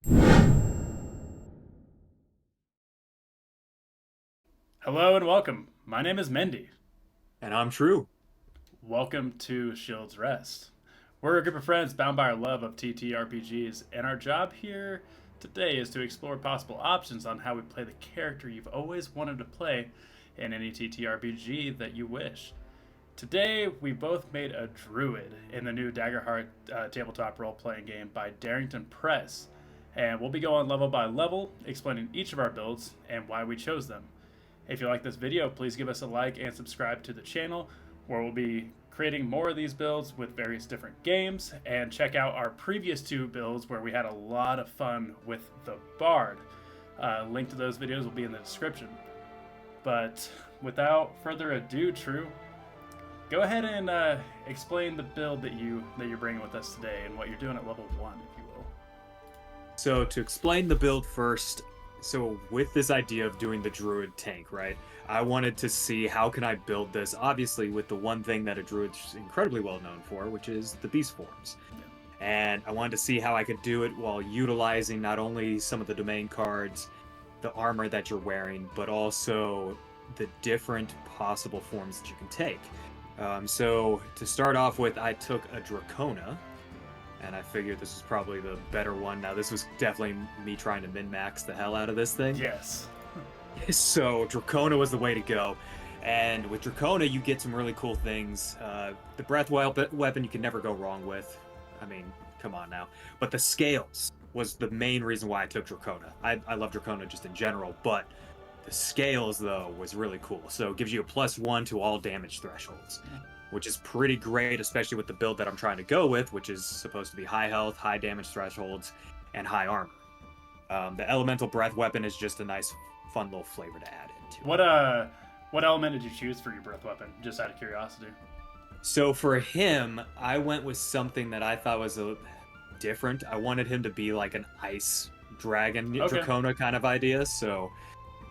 Hello and welcome. My name is Mendy. And I'm True. Welcome to Shield's Rest. We're a group of friends bound by our love of TTRPGs, and our job here today is to explore possible options on how we play the character you've always wanted to play in any TTRPG that you wish. Today, we both made a Druid in the new Daggerheart tabletop role playing game by Darrington Press, and we'll be going level by level, explaining each of our builds and why we chose them. If you like this video, please give us a like and subscribe to the channel, where we'll be creating more of these builds with various different games, and check out our previous two builds where we had a lot of fun with the Bard. Link to those videos will be in the description. But without further ado, True, go ahead and explain the build that you're bringing with us today and what you're doing at level 1, if you will. So to explain the build first, so with this idea of doing the Druid tank, right? I wanted to see how can I build this, obviously with the one thing that a Druid's incredibly well known for, which is the beast forms. And I wanted to see how I could do it while utilizing not only some of the domain cards, the armor that you're wearing, but also the different possible forms that you can take. So to start off with, I took a Dracona, and I figured this was probably the better one. Now, this was definitely me trying to min-max the hell out of this thing. Yes. So Dracona was the way to go. And with Dracona, you get some really cool things. The breath weapon you can never go wrong with. I mean, come on now. But the scales was the main reason why I took Dracona. I love Dracona just in general, but the scales, though, was really cool. So it gives you a +1 to all damage thresholds, which is pretty great, especially with the build that I'm trying to go with, which is supposed to be high health, high damage thresholds, and high armor. The elemental breath weapon is just a nice, fun little flavor to add into. What element did you choose for your breath weapon? Just out of curiosity. So for him, I went with something that I thought was different. I wanted him to be like an ice dragon, Okay. Dracona kind of idea. So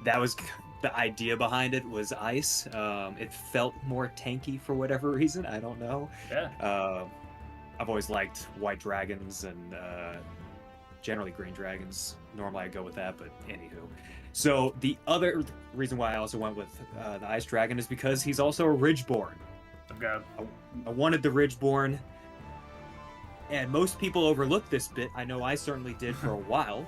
that was the idea behind it, was ice. It felt more tanky for whatever reason. I don't know. Yeah. I've always liked white dragons and generally green dragons. Normally I go with that, but anywho. So the other reason why I also went with the ice dragon is because he's also a Ridgeborn. Okay. I wanted the Ridgeborn, and most people overlook this bit. I know I certainly did for a while.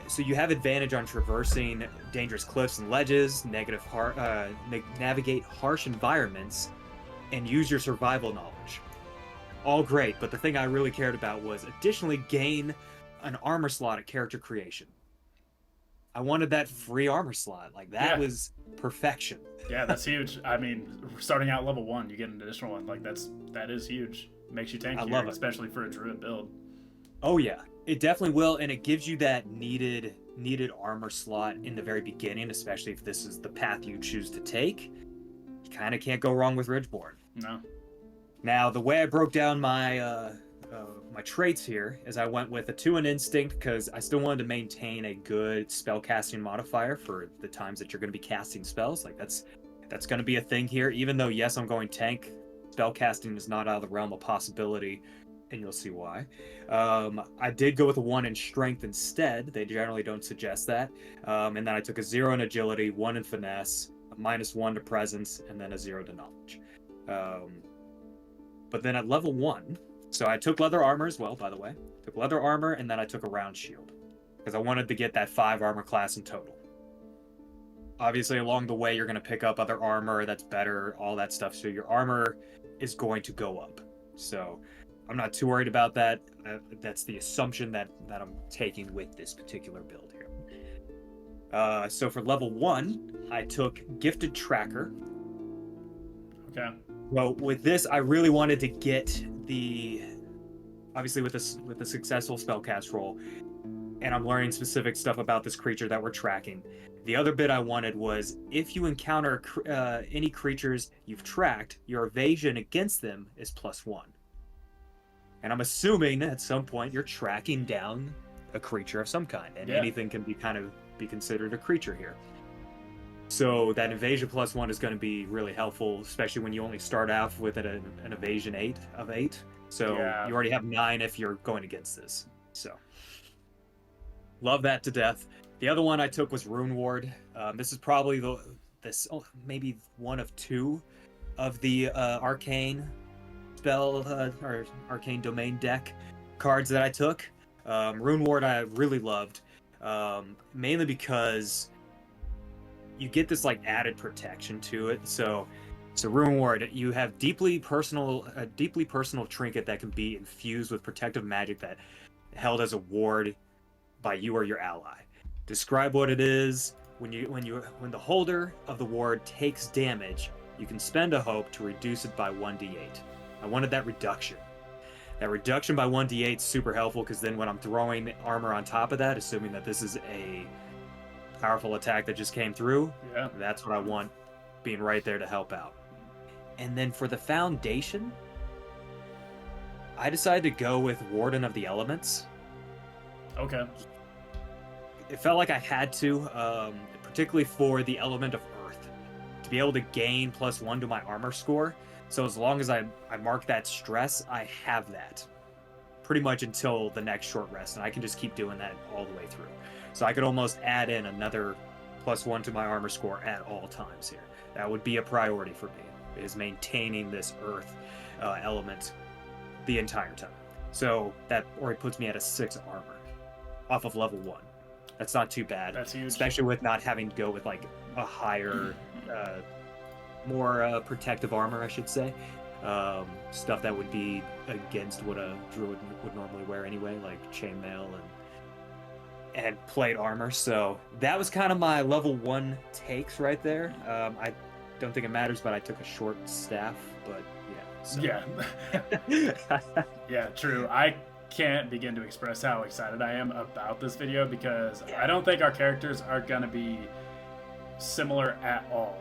So you have advantage on traversing dangerous cliffs and ledges, navigate harsh environments, and use your survival knowledge. All great, but the thing I really cared about was additionally gain an armor slot at character creation. I wanted that free armor slot. Like, that was perfection. Yeah, that's huge. I mean, starting out level 1, you get an additional one. Like, that is huge. Makes you tankier, I love it. especially for a Druid build. Oh yeah, it definitely will, and it gives you that needed armor slot in the very beginning, especially if this is the path you choose to take. You kind of can't go wrong with Ridgeborn. No. Now, the way I broke down my my traits here is I went with a 2 in instinct because I still wanted to maintain a good spellcasting modifier for the times that you're going to be casting spells. Like, that's going to be a thing here. Even though, yes, I'm going tank, spellcasting is not out of the realm of possibility, and you'll see why. I did go with a 1 in strength instead. They generally don't suggest that. And then I took a 0 in agility, 1 in finesse, a -1 to presence, and then a 0 to knowledge. But then at level 1, so I took leather armor as well, by the way. Took leather armor, and then I took a round shield, because I wanted to get that 5 armor class in total. Obviously, along the way, you're going to pick up other armor that's better, all that stuff, so your armor is going to go up. So I'm not too worried about that. That's the assumption that I'm taking with this particular build here. So for level 1, I took Gifted Tracker. Okay. Well, with this, I really wanted to get obviously with the successful spellcast roll, and I'm learning specific stuff about this creature that we're tracking. The other bit I wanted was, if you encounter any creatures you've tracked, your evasion against them is +1. And I'm assuming at some point you're tracking down a creature of some kind, and anything can be considered a creature here. So that evasion +1 is going to be really helpful, especially when you only start off with an evasion 8 of 8. So you already have 9 if you're going against this. So Love that to death. The other one I took was Rune Ward. This is probably maybe one of two of the arcane spell or arcane domain deck cards that I took. Rune Ward I really loved, mainly because you get this like added protection to it. So Rune Ward, you have a deeply personal trinket that can be infused with protective magic that held as a ward by you or your ally. Describe what it is. When the holder of the ward takes damage, you can spend a hope to reduce it by 1d8. I wanted that reduction. That reduction by 1d8 is super helpful because then when I'm throwing armor on top of that, assuming that this is a powerful attack that just came through, that's what I want being right there to help out. And then for the foundation, I decided to go with Warden of the Elements. Okay. It felt like I had to, particularly for the element of Earth, to be able to gain +1 to my armor score. So as long as I mark that stress, I have that pretty much until the next short rest, and I can just keep doing that all the way through. So I could almost add in another +1 to my armor score at all times here. That would be a priority for me, is maintaining this Earth element the entire time. So that already puts me at a 6 armor off of level 1. That's not too bad. That's huge. Especially with not having to go with like a higher, more protective armor, I should say. Stuff that would be against what a druid would normally wear anyway, like chainmail and plate armor. So that was kind of my level 1 takes right there. I don't think it matters, but I took a short staff. But yeah. So. Yeah. Yeah. True. I can't begin to express how excited I am about this video because I don't think our characters are gonna be similar at all.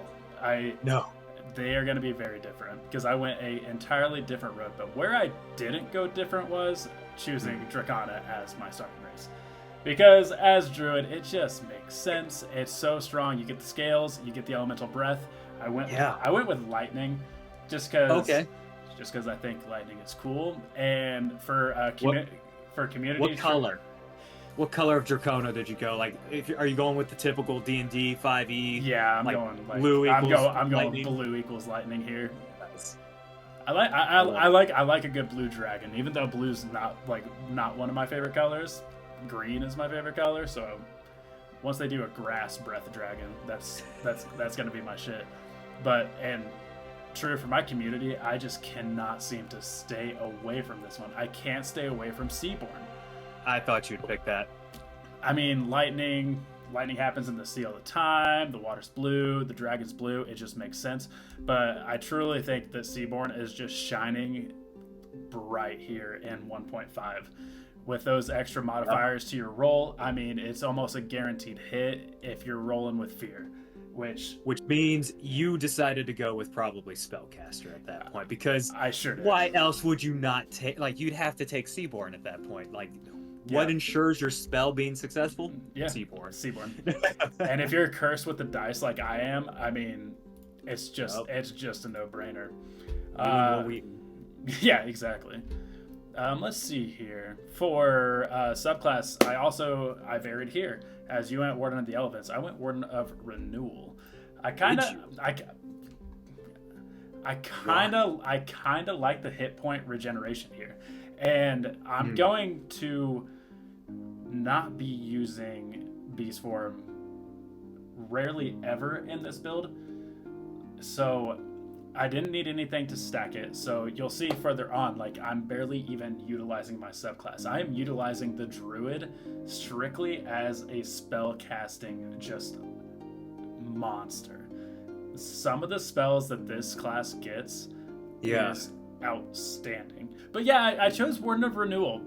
No. They are gonna be very different because I went a entirely different road. But where I didn't go different was choosing Dracana as my starting race. Because as Druid, it just makes sense. It's so strong. You get the scales, you get the elemental breath. I went with lightning just because just because I think lightning is cool, and for community. What color? What color of Dracona did you go? Like, are you going with the typical D&D 5e? Yeah, I'm like going like blue I'm going lightning? blue equals lightning here. Nice. I like a good blue dragon, even though blue's not one of my favorite colors. Green is my favorite color, so once they do a grass breath dragon, that's gonna be my shit. But and true for my community, I just cannot seem to stay away from this one. I can't stay away from Seaborn. I thought you'd pick that. I mean, lightning happens in the sea all the time. The water's blue, the dragon's blue. It just makes sense. But I truly think that Seaborn is just shining bright here in 1.5. With those extra modifiers to your roll, I mean, it's almost a guaranteed hit if you're rolling with fear. Which means you decided to go with probably Spellcaster at that point, because I sure did. Why else would you not take? Like, you'd have to take Seaborn at that point. Like, what ensures your spell being successful? Yeah, Seaborn. And if you're cursed with the dice like I am, I mean, it's just a no-brainer. Yeah, exactly. Let's see here. For subclass, I varied here. As you went Warden of the Elements, I went Warden of Renewal. I kind of like the hit point regeneration here, and I'm going to not be using Beast Form rarely ever in this build, so I didn't need anything to stack it. So you'll see further on, like, I'm barely even utilizing my subclass. I am utilizing the Druid strictly as a spell casting just monster. Some of the spells that this class gets is outstanding. But yeah, I chose Warden of Renewal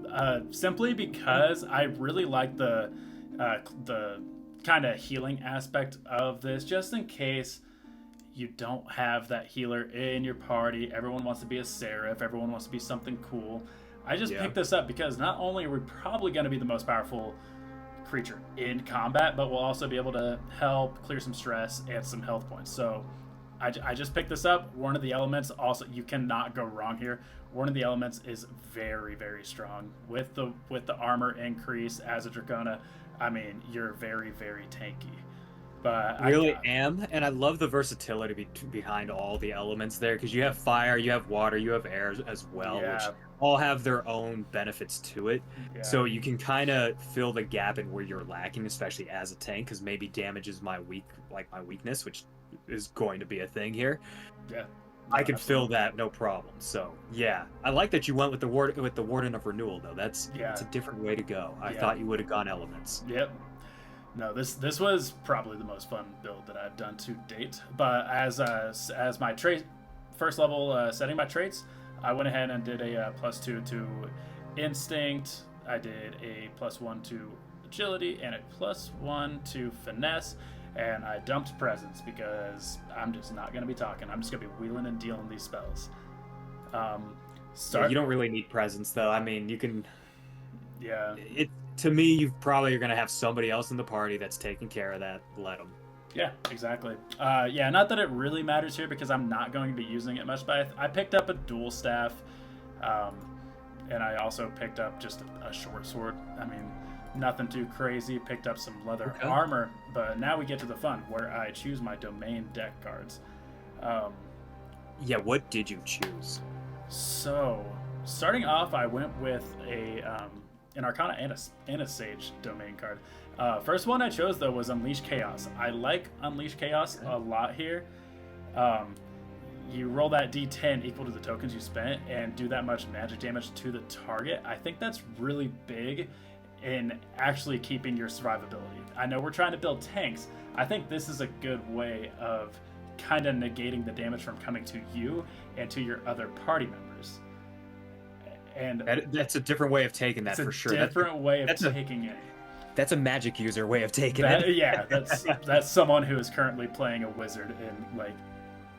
simply because I really like the kind of healing aspect of this, just in case you don't have that healer in your party. Everyone wants to be a seraph. Everyone wants to be something cool. I just picked this up because not only are we probably going to be the most powerful creature in combat, but we'll also be able to help clear some stress and some health points. So I just picked this up. Warden of the Elements, also, you cannot go wrong here. Warden of the Elements is very, very strong. With the armor increase as a Dracona, I mean, you're very, very tanky. But Really am, and I love the versatility behind all the elements there, because you have fire, you have water, you have air as well, which all have their own benefits to it. Yeah. So you can kind of fill the gap in where you're lacking, especially as a tank, because maybe damage is my weakness, which is going to be a thing here. Yeah. I can fill that no problem. So yeah, I like that you went with the Warden of Renewal though. That's a different way to go. I thought you would have gone elements. Yep. No, this was probably the most fun build that I've done to date. But as my first level setting my traits, I went ahead and did a +2 to instinct. I did a +1 to agility and a +1 to finesse. And I dumped presence because I'm just not going to be talking. I'm just going to be wheeling and dealing these spells. You don't really need presence, though. I mean, you can... Yeah. To me, you probably are going to have somebody else in the party that's taking care of that. Let them. Yeah, exactly. Not that it really matters here because I'm not going to be using it much, but I picked up a dual staff. And I also picked up just a short sword. I mean... Nothing too crazy. Picked up some leather armor, but now we get to the fun where I choose my domain deck cards. What did you choose? So, starting off, I went with an Arcana and a Sage domain card. First one I chose though was Unleash Chaos. I like Unleash Chaos a lot here. You roll that D10 equal to the tokens you spent and do that much magic damage to the target. I think that's really big in actually keeping your survivability. I know we're trying to build tanks. I think this is a good way of kind of negating the damage from coming to you and to your other party members. And that's a different way of taking that for sure. Different way of taking it. That's a magic user way of taking it. Yeah, that's someone who is currently playing a wizard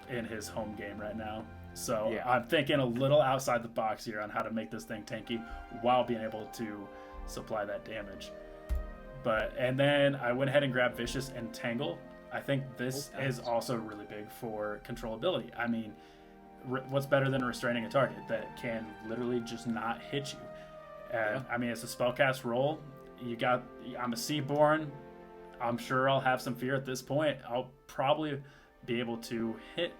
in his home game right now. So I'm thinking a little outside the box here on how to make this thing tanky while being able to supply that damage. And then I went ahead and grabbed Vicious and Tangle. I think this is also really big for controllability. I mean, what's better than restraining a target that can literally just not hit you? I mean, it's a spellcast roll. I'm a Seaborn. I'm sure I'll have some fear at this point. I'll probably be able to hit.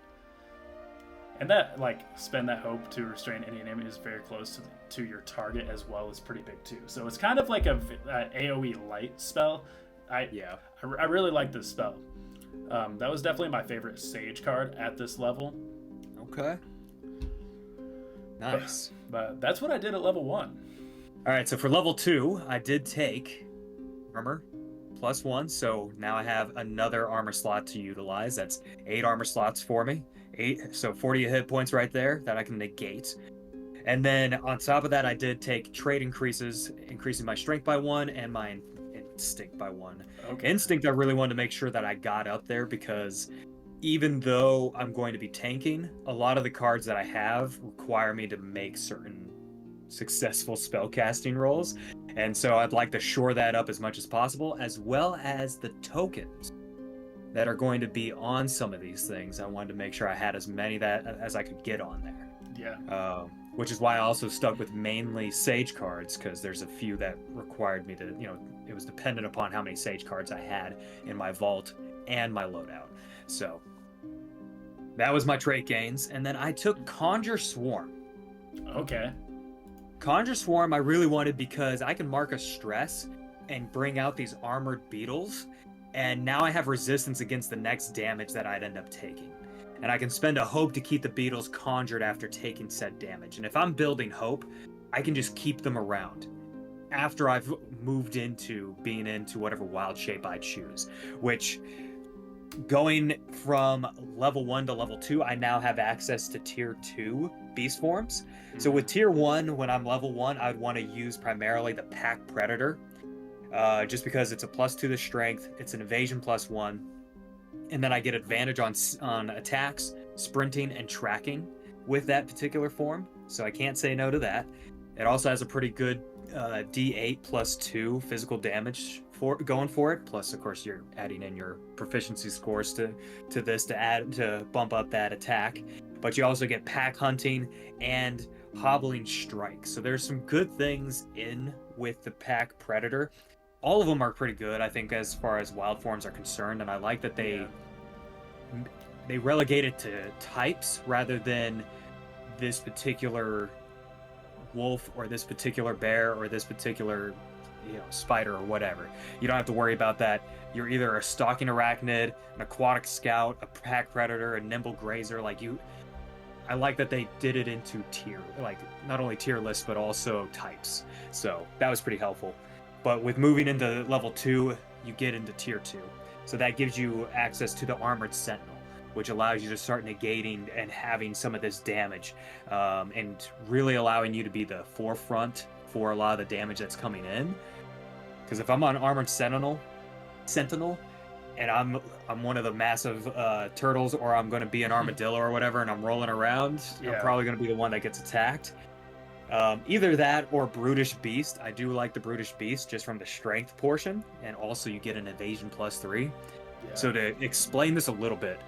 And that, spend that hope to restrain any enemy is very close to your target as well is pretty big too. So it's kind of like a AoE light spell. I really like this spell. That was definitely my favorite Sage card at this level. Okay. Nice. But that's what I did at level 1. All right, so for level 2, I did take armor +1. So now I have another armor slot to utilize. That's 8 armor slots for me. 8, so 40 hit points right there that I can negate. And then on top of that, I did take trait increases, increasing my strength by 1 and my instinct by 1. Okay. Instinct, I really wanted to make sure that I got up there because even though I'm going to be tanking, a lot of the cards that I have require me to make certain successful spellcasting rolls. And so I'd like to shore that up as much as possible, as well as the tokens that are going to be on some of these things. I wanted to make sure I had as many as I could get on there. Yeah. Which is why I also stuck with mainly Sage cards, because there's a few that required me to, it was dependent upon how many Sage cards I had in my vault and my loadout. So that was my trait gains. And then I took Conjure Swarm. Okay. Conjure Swarm I really wanted because I can mark a stress and bring out these armored beetles. And now I have resistance against the next damage that I'd end up taking. And I can spend a hope to keep the beetles conjured after taking said damage. And if I'm building hope, I can just keep them around after I've moved into being into whatever wild shape I choose. Which, going from level 1 to level 2, I now have access to tier 2 beast forms. So with tier 1, when I'm level 1, I would want to use primarily the Pack Predator. Just because it's a +2 to strength, it's an evasion +1, and then I get advantage on attacks, sprinting, and tracking with that particular form, so I can't say no to that. It also has a pretty good D8 +2 physical damage going for it. Plus, of course, you're adding in your proficiency scores to this to bump up that attack. But you also get pack hunting and hobbling strike. So there's some good things in with the pack predator. All of them are pretty good, I think, as far as wild forms are concerned, and I like that they relegate it to types rather than this particular wolf or this particular bear or this particular spider or whatever. You don't have to worry about that. You're either a stalking arachnid, an aquatic scout, a pack predator, a nimble grazer. I like that they did it into tier, like not only tier lists but also types. So that was pretty helpful. But with moving into level 2, you get into tier 2. So that gives you access to the Armored Sentinel, which allows you to start negating and having some of this damage, and really allowing you to be the forefront for a lot of the damage that's coming in. Because if I'm on Armored Sentinel, and I'm one of the massive turtles, or I'm going to be an armadillo or whatever, and I'm rolling around, I'm probably going to be the one that gets attacked. Either that or Brutish Beast. I do like the Brutish Beast just from the strength portion, and also you get an evasion +3. Yeah. So to explain this a little bit,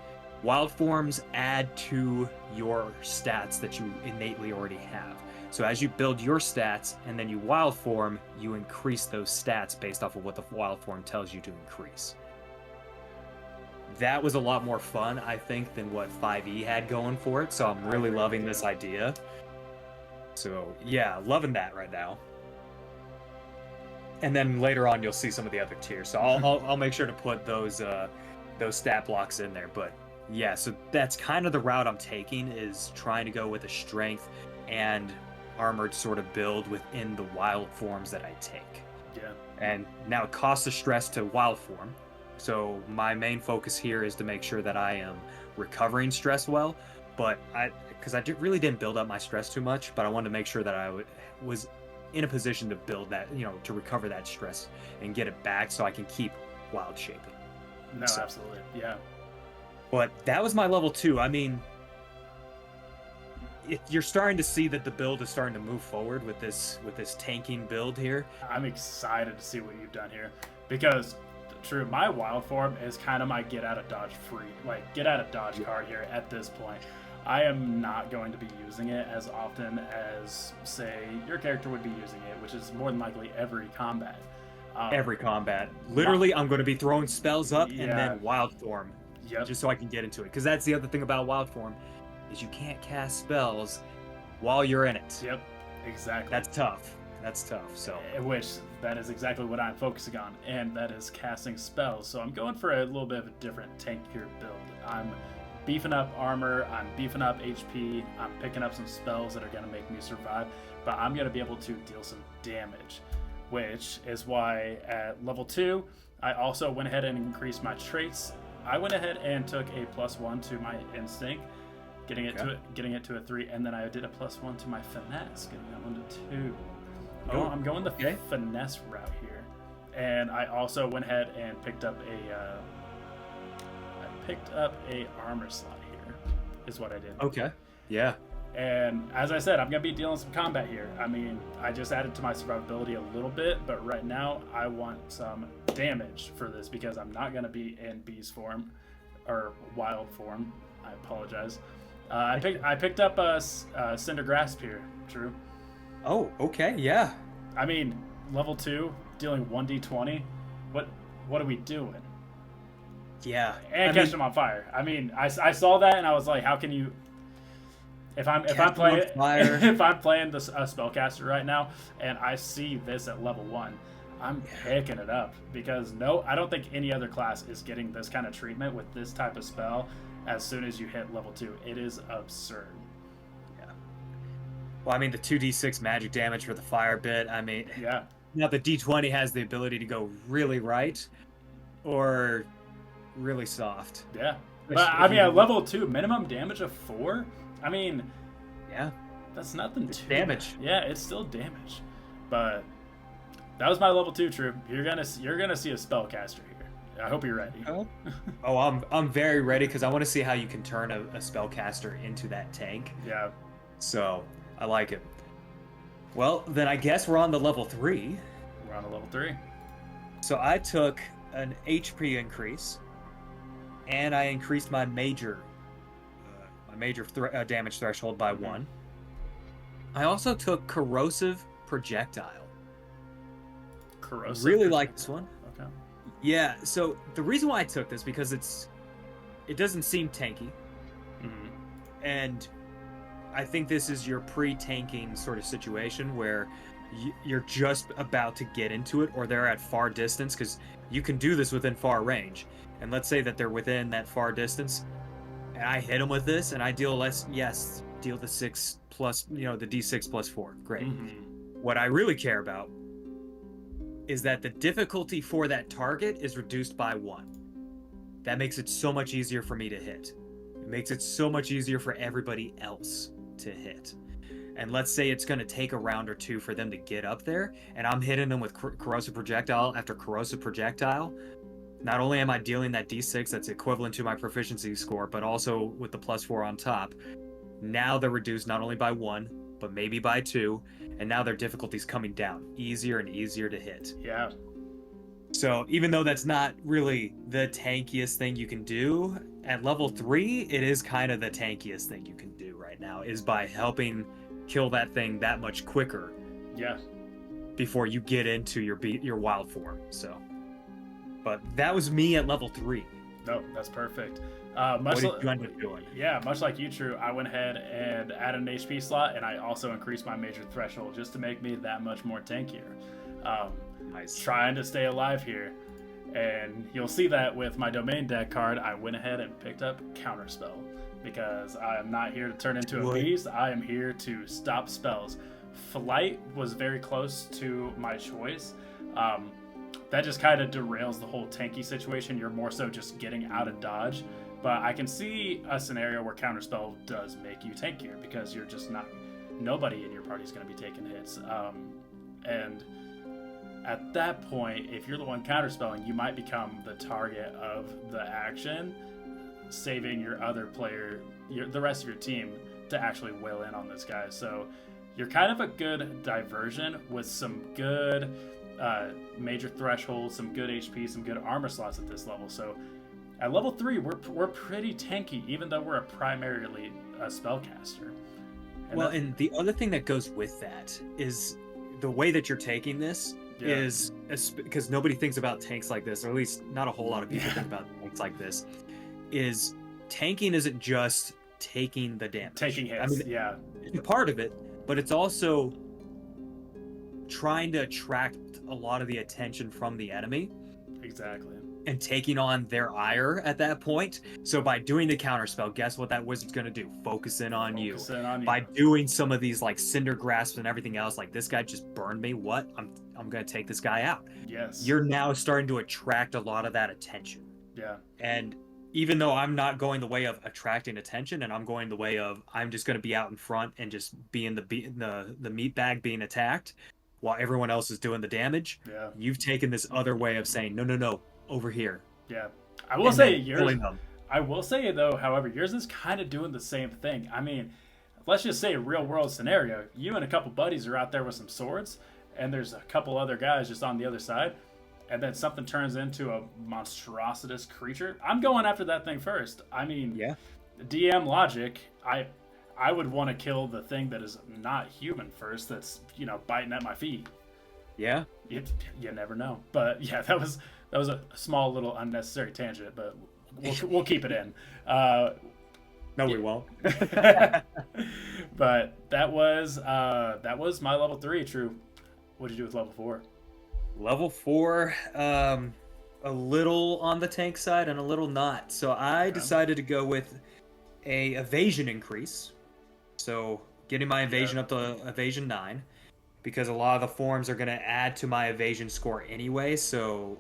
wild forms add to your stats that you innately already have. So as you build your stats and then you wild form, you increase those stats based off of what the wild form tells you to increase. That was a lot more fun, I think, than what 5e had going for it. So I'm really loving this idea. So yeah, loving that right now. And then later on, you'll see some of the other tiers. So I'll make sure to put those stat blocks in there. But yeah, so that's kind of the route I'm taking, is trying to go with a strength and armored sort of build within the wild forms that I take. Yeah. And now it costs a stress to wild form. So my main focus here is to make sure that I am recovering stress well. But because I really didn't build up my stress too much, but I wanted to make sure that I was in a position to build that, to recover that stress and get it back so I can keep wild shaping. No, so, absolutely. Yeah. But that was my level 2. I mean, you're starting to see that the build is starting to move forward with this tanking build here. I'm excited to see what you've done here, because True, my wild form is kind of my get out of dodge card here at this point. I am not going to be using it as often as, say, your character would be using it, which is more than likely every combat. Every combat. Literally, I'm going to be throwing spells up and then wild form. Yep. Just so I can get into it. Because that's the other thing about wild form, is you can't cast spells while you're in it. Yep, exactly. That's tough. So, which that is exactly what I'm focusing on, and that is casting spells. So I'm going for a little bit of a different tankier build. I'm beefing up armor, I'm beefing up HP, I'm picking up some spells that are going to make me survive, but I'm going to be able to deal some damage, which is why at level 2, I also went ahead and increased my traits. I went ahead and took a +1 to my instinct, getting it to a 3, and then I did a +1 to my finesse, getting that one to 2. Oh, I'm going the finesse route here, and I also went ahead and picked up a armor slot here, is what I did. Okay. Yeah. And as I said, I'm gonna be dealing some combat here. I mean, I just added to my survivability a little bit, but right now I want some damage for this because I'm not gonna be in beast form or wild form. I apologize. I picked up a Cinder Grasp here. True. Oh, okay, yeah. I mean, level 2, dealing 1d20. What are we doing? Yeah. And catch them on fire. I mean, I saw that and I was like, how can you? If I'm playing the spellcaster right now and I see this at level 1, I'm picking it up because I don't think any other class is getting this kind of treatment with this type of spell as soon as you hit level 2. It is absurd. Well, I mean, the 2d6 magic damage for the fire bit, I mean... Yeah. Now, the d20 has the ability to go really right or really soft. Yeah. But, I mean, at level 2, minimum damage of 4? I mean... Yeah. That's nothing it's damage. Yeah, it's still damage. But that was my level 2, True. You're gonna see a spellcaster here. I hope you're ready. Oh, I'm very ready because I want to see how you can turn a spellcaster into that tank. Yeah. So... I like it. Well, then I guess we're on the level 3. We're on the level 3. So I took an HP increase, and I increased my major damage threshold by 1. I also took corrosive projectile. Corrosive. Really like this one. Okay. Yeah. So the reason why I took this because it doesn't seem tanky, and I think this is your pre-tanking sort of situation where you're just about to get into it, or they're at far distance, because you can do this within far range. And let's say that they're within that far distance, and I hit them with this, and I deal deal the 6 plus, the D6 plus 4. Great. What I really care about is that the difficulty for that target is reduced by 1. That makes it so much easier for me to hit. It makes it so much easier for everybody else to hit. And let's say it's going to take a round or 2 for them to get up there, and I'm hitting them with corrosive projectile after corrosive projectile. Not only am I dealing that D6 that's equivalent to my proficiency score, but also with the plus 4 on top. Now they're reduced not only by 1, but maybe by 2, and now their difficulty's coming down. Easier and easier to hit. Yeah. So even though that's not really the tankiest thing you can do, at level 3, it is kind of the tankiest thing you can do right now, is by helping kill that thing that much quicker. Yeah. Before you get into your wild form. So, but that was me at level 3. No, that's perfect. What did you end up doing? Yeah, much like you, True, I went ahead and added an HP slot, and I also increased my major threshold just to make me that much more tankier. Nice. Trying to stay alive here. And you'll see that with my domain deck card, I went ahead and picked up Counterspell. Because I am not here to turn into a beast, I am here to stop spells. Flight was very close to my choice. That just kind of derails the whole tanky situation. You're more so just getting out of dodge. But I can see a scenario where Counterspell does make you tankier because you're just nobody in your party is going to be taking hits. And at that point, if you're the one counterspelling, you might become the target of the action, saving your other player, the rest of your team, to actually wail in on this guy. So you're kind of a good diversion with some good major thresholds, some good HP, some good armor slots at this level. So at level 3, we're pretty tanky, even though we're primarily a spellcaster. And the other thing that goes with that is the way that you're taking this is because nobody thinks about tanks like this, or at least not a whole lot of people think about tanks like this. Is tanking isn't just taking the damage, taking hits. It's part of it, but it's also trying to attract a lot of the attention from the enemy. Exactly. And taking on their ire at that point. So by doing the counterspell, guess what that wizard's going to do? Focus in on you. By doing some of these like cinder grasps and everything else, like this guy just burned me. What? I'm going to take this guy out. Yes. You're now starting to attract a lot of that attention. Yeah. And even though I'm not going the way of attracting attention, and I'm going the way of I'm just going to be out in front and just being the meat bag being attacked while everyone else is doing the damage. Yeah. You've taken this other way of saying no. Over here. Yeah. I will say though, however, yours is kind of doing the same thing. I mean, let's just say a real world scenario. You and a couple buddies are out there with some swords, and there's a couple other guys just on the other side, and then something turns into a monstrous creature. I'm going after that thing first. I mean, DM logic, I would want to kill the thing that is not human first, that's, biting at my feet. Yeah. You never know. But yeah, that was a small little unnecessary tangent, but we'll keep it in. No, we won't. But that was my level 3. True. What'd you do with level 4? Level 4, a little on the tank side and a little not. So I decided to go with a evasion increase. So getting my evasion up to evasion 9, because a lot of the forms are going to add to my evasion score anyway. So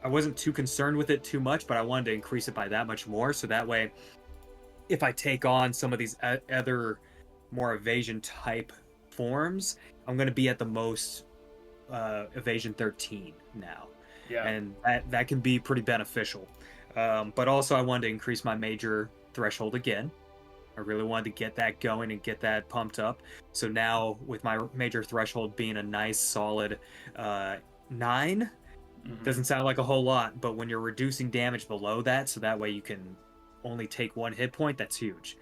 I wasn't too concerned with it too much, but I wanted to increase it by that much more. So that way, if I take on some of these other more evasion type forms, I'm going to be at the most evasion 13 now. Yeah. And that can be pretty beneficial. But also I wanted to increase my major threshold again. I really wanted to get that going and get that pumped up. So now with my major threshold being a nice solid 9, Doesn't sound like a whole lot, but when you're reducing damage below that, so that way you can only take 1 hit point, that's huge.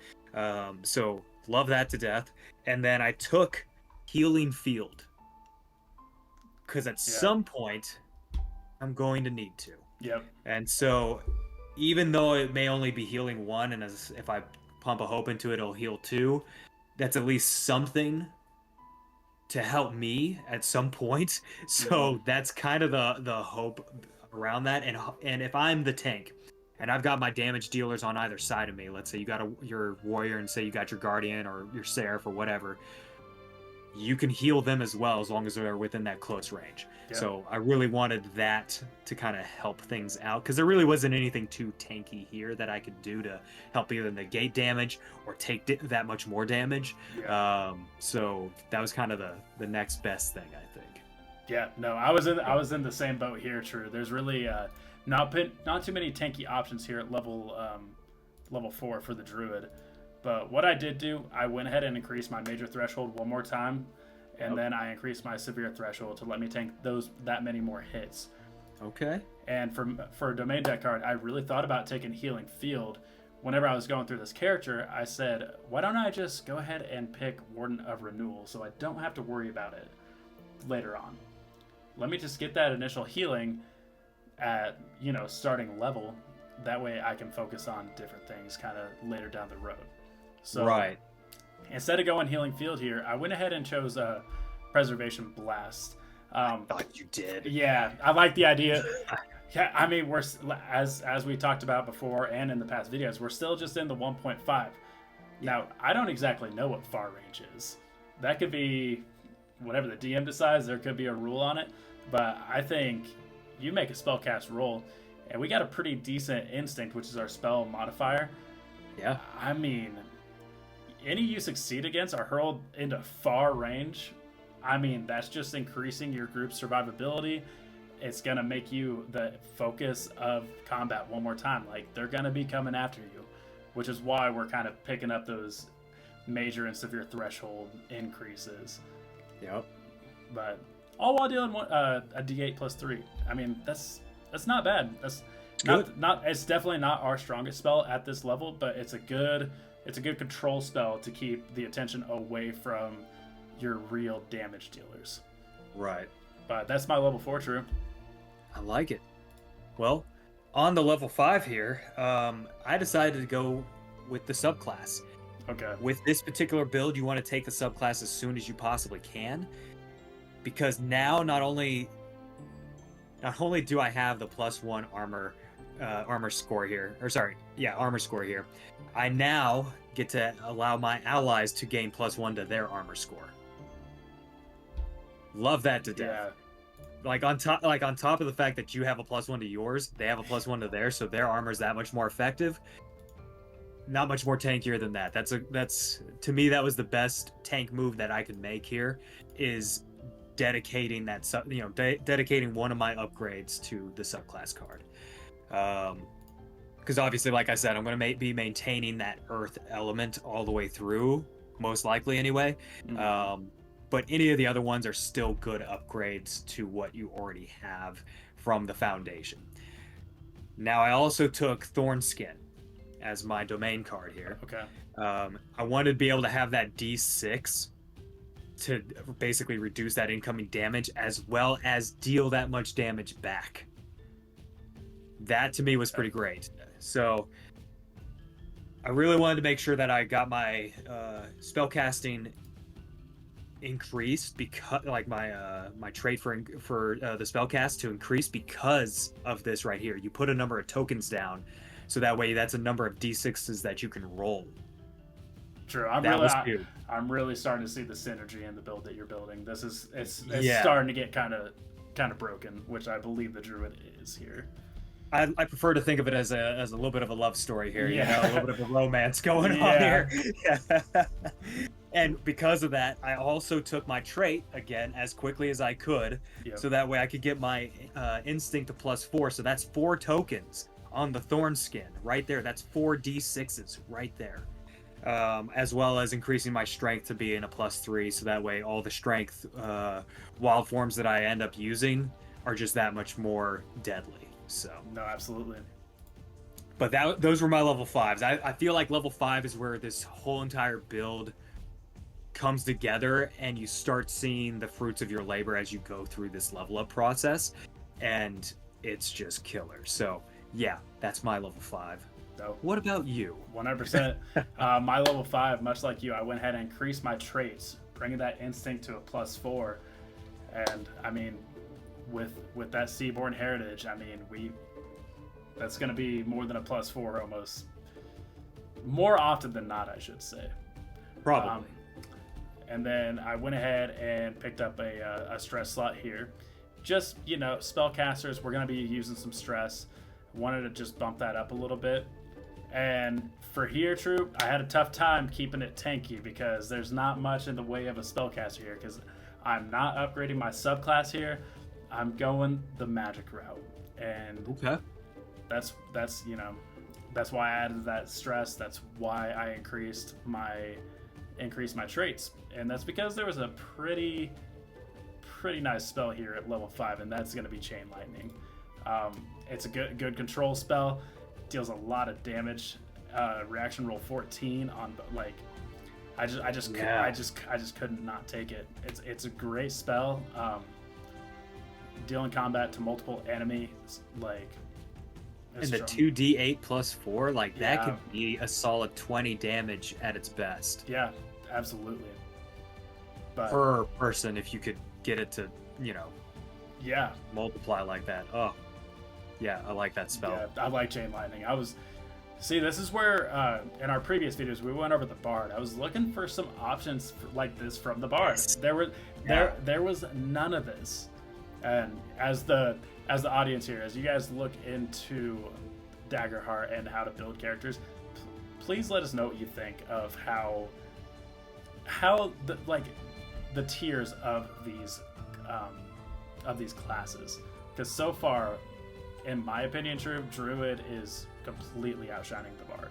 So love that to death. And then I took Healing Field, because at some point I'm going to need to. Yep. And so even though it may only be healing 1, and if I pump a hope into it, it'll heal 2, that's at least something to help me at some point. So that's kind of the hope around that. And if I'm the tank and I've got my damage dealers on either side of me, let's say you got your warrior and say you got your guardian or your seraph or whatever, you can heal them as well as long as they're within that close range. Yeah. So I really wanted that to kind of help things out, because there really wasn't anything too tanky here that I could do to help either negate damage or take that much more damage. Yeah. So that was kind of the next best thing, I think. Yeah, no, I was in the same boat here, True. There's really not too many tanky options here at level 4 for the Druid. But what I did do, I went ahead and increased my major threshold one more time, and then I increased my severe threshold to let me tank that many more hits. Okay. And for a domain deck card, I really thought about taking Healing Field. Whenever I was going through this character, I said, why don't I just go ahead and pick Warden of Renewal so I don't have to worry about it later on. Let me just get that initial healing at, starting level. That way I can focus on different things kind of later down the road. So right. Instead of going Healing Field here, I went ahead and chose Preservation Blast. I thought you did. Yeah, I like the idea. Yeah, I mean, we're as we talked about before and in the past videos, we're still just in the 1.5. Now, I don't exactly know what far range is. That could be whatever the DM decides. There could be a rule on it, but I think you make a spellcast roll, and we got a pretty decent instinct, which is our spell modifier. Yeah. I mean, any you succeed against are hurled into far range. I mean, that's just increasing your group's survivability. It's going to make you the focus of combat one more time. Like, they're going to be coming after you, which is why we're kind of picking up those major and severe threshold increases. Yep. But all while dealing a D8 plus 3. I mean, that's not bad. That's not. It's definitely not our strongest spell at this level, but it's a good control spell to keep the attention away from your real damage dealers. Right. But that's my level 4, True. I like it. Well, on the level 5 here, I decided to go with the subclass. Okay. With this particular build, you want to take the subclass as soon as you possibly can, because now not only do I have the +1 armor score here, armor score here, I now get to allow my allies to gain +1 to their armor score. Love that to death. Yeah. On top of the fact that you have a +1 to yours, they have a +1 to theirs, so their armor is that much more effective. Not much more tankier than that. That's to me, that was the best tank move that I could make here, is dedicating dedicating one of my upgrades to the subclass card. Because obviously, like I said, I'm going to be maintaining that earth element all the way through, most likely anyway. Mm-hmm. But any of the other ones are still good upgrades to what you already have from the foundation. Now, I also took Thornskin as my domain card here. Okay. I wanted to be able to have that D6 to basically reduce that incoming damage, as well as deal that much damage back. That to me was pretty great. So I really wanted to make sure that I got my spellcasting increased, because my trait for the spellcast to increase because of this right here. You put a number of tokens down, so that way that's a number of D6s that you can roll. True. I'm really starting to see the synergy in the build that you're building. It's starting to get kind of broken, which I believe the Druid is here. I prefer to think of it as a little bit of a love story here, a little bit of a romance going on here. And because of that, I also took my trait again as quickly as I could, so that way I could get my instinct to +4. So that's 4 tokens on the thorn skin right there. That's 4 D6s right there. As well as increasing my strength to be in a +3, so that way all the strength wild forms that I end up using are just that much more deadly. So No, absolutely. but those were my level 5s. I feel like level 5 is where this whole entire build comes together and you start seeing the fruits of your labor as you go through this level up process, and it's just killer. So yeah, that's my level 5. So What about you? 100%. My level 5, much like you, I went ahead and increased my traits, bringing that instinct to a +4. And I mean, with that Seaborn heritage, I mean, that's going to be more than a +4 almost. More often than not, I should say. Probably. And then I went ahead and picked up a stress slot here. Just, spellcasters, we're going to be using some stress. Wanted to just bump that up a little bit. And for here, True, I had a tough time keeping it tanky because there's not much in the way of a spellcaster here because I'm not upgrading my subclass here. I'm going the magic route. And Okay. that's why I added that stress. That's why I increased my traits. And that's because there was a pretty nice spell here at level 5, and that's going to be Chain Lightning. It's a good control spell. Deals a lot of damage. Reaction roll 14 on I just couldn't not take it. It's a great spell. Dealing combat to multiple enemies and the 2d8 +4, that could be a solid 20 damage at its best. Yeah, absolutely. But Per person, if you could get it to, yeah, multiply like that. Oh, yeah, I like that spell. Yeah, I like Chain Lightning. This is where in our previous videos we went over the Bard. I was looking for some options like this from the Bard. Yes. There was none of this. And as the audience here, as you guys look into Daggerheart and how to build characters, please let us know what you think of how the tiers of these classes. Because so far, in my opinion, Druid is completely outshining the Bard.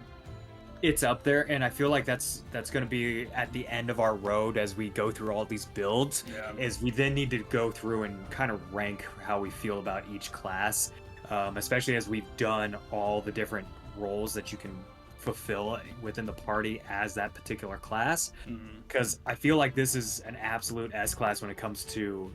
It's up there, and I feel like that's going to be at the end of our road as we go through all these builds. Yeah. Is we then need to go through and kind of rank how we feel about each class, especially as we've done all the different roles that you can fulfill within the party as that particular class. Because I feel like this is an absolute S class when it comes to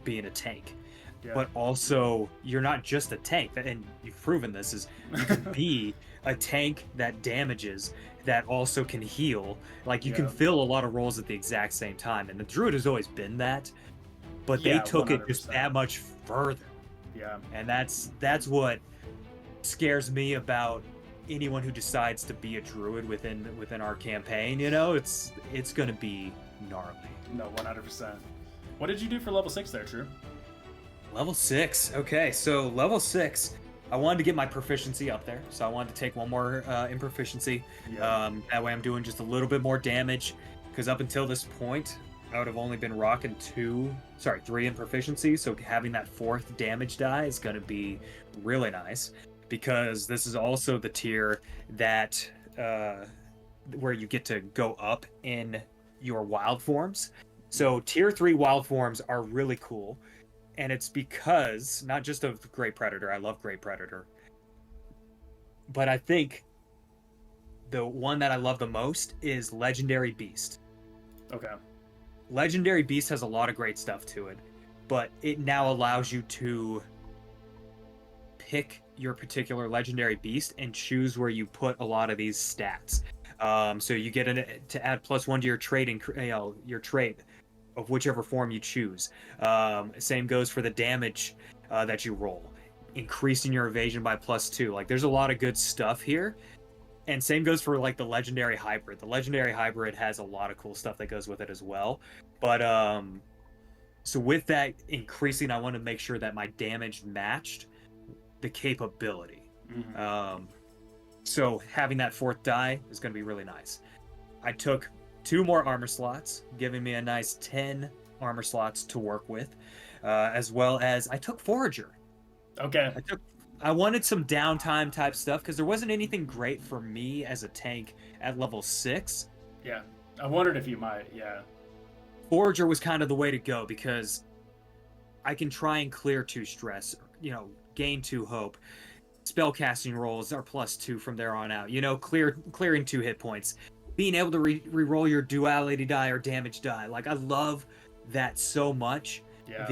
being a tank. Yeah. But also, you're not just a tank, and you've proven this, is you can be a tank that damages, that also can heal. You can fill a lot of roles at the exact same time, and the Druid has always been that, but they took 100%. It just that much further. Yeah. And that's what scares me about anyone who decides to be a Druid within our campaign. It's going to be gnarly. No, 100%. What did you do for level 6 there, True? Level 6. Okay, so level 6, I wanted to get my proficiency up there, so I wanted to take one more in proficiency. Yeah. That way I'm doing just a little bit more damage, because up until this point, I would have only been rocking 3 in proficiency, so having that 4th damage die is going to be really nice, because this is also the tier that where you get to go up in your wild forms. So tier 3 wild forms are really cool. And it's because, not just of Great Predator, I love Great Predator, but I think the one that I love the most is Legendary Beast. Okay. Legendary Beast has a lot of great stuff to it, but it now allows you to pick your particular Legendary Beast and choose where you put a lot of these stats. So you get to add +1 to your trait, your trait of whichever form you choose. Same goes for the damage that you roll, increasing your evasion by +2. There's a lot of good stuff here, and same goes for the legendary hybrid. The legendary hybrid has a lot of cool stuff that goes with it as well. But so with that increasing, I want to make sure that my damage matched the capability. So having that 4th die is going to be really nice. I took 2 more armor slots, giving me a nice 10 armor slots to work with, as well as I took Forager. Okay. I wanted some downtime type stuff because there wasn't anything great for me as a tank at level 6. Yeah, I wondered if you might. Yeah. Forager was kind of the way to go because I can try and clear 2 stress, gain 2 hope. Spellcasting rolls are +2 from there on out. Clearing 2 hit points. Being able to re-roll your duality die or damage die. Like, I love that so much. Yeah.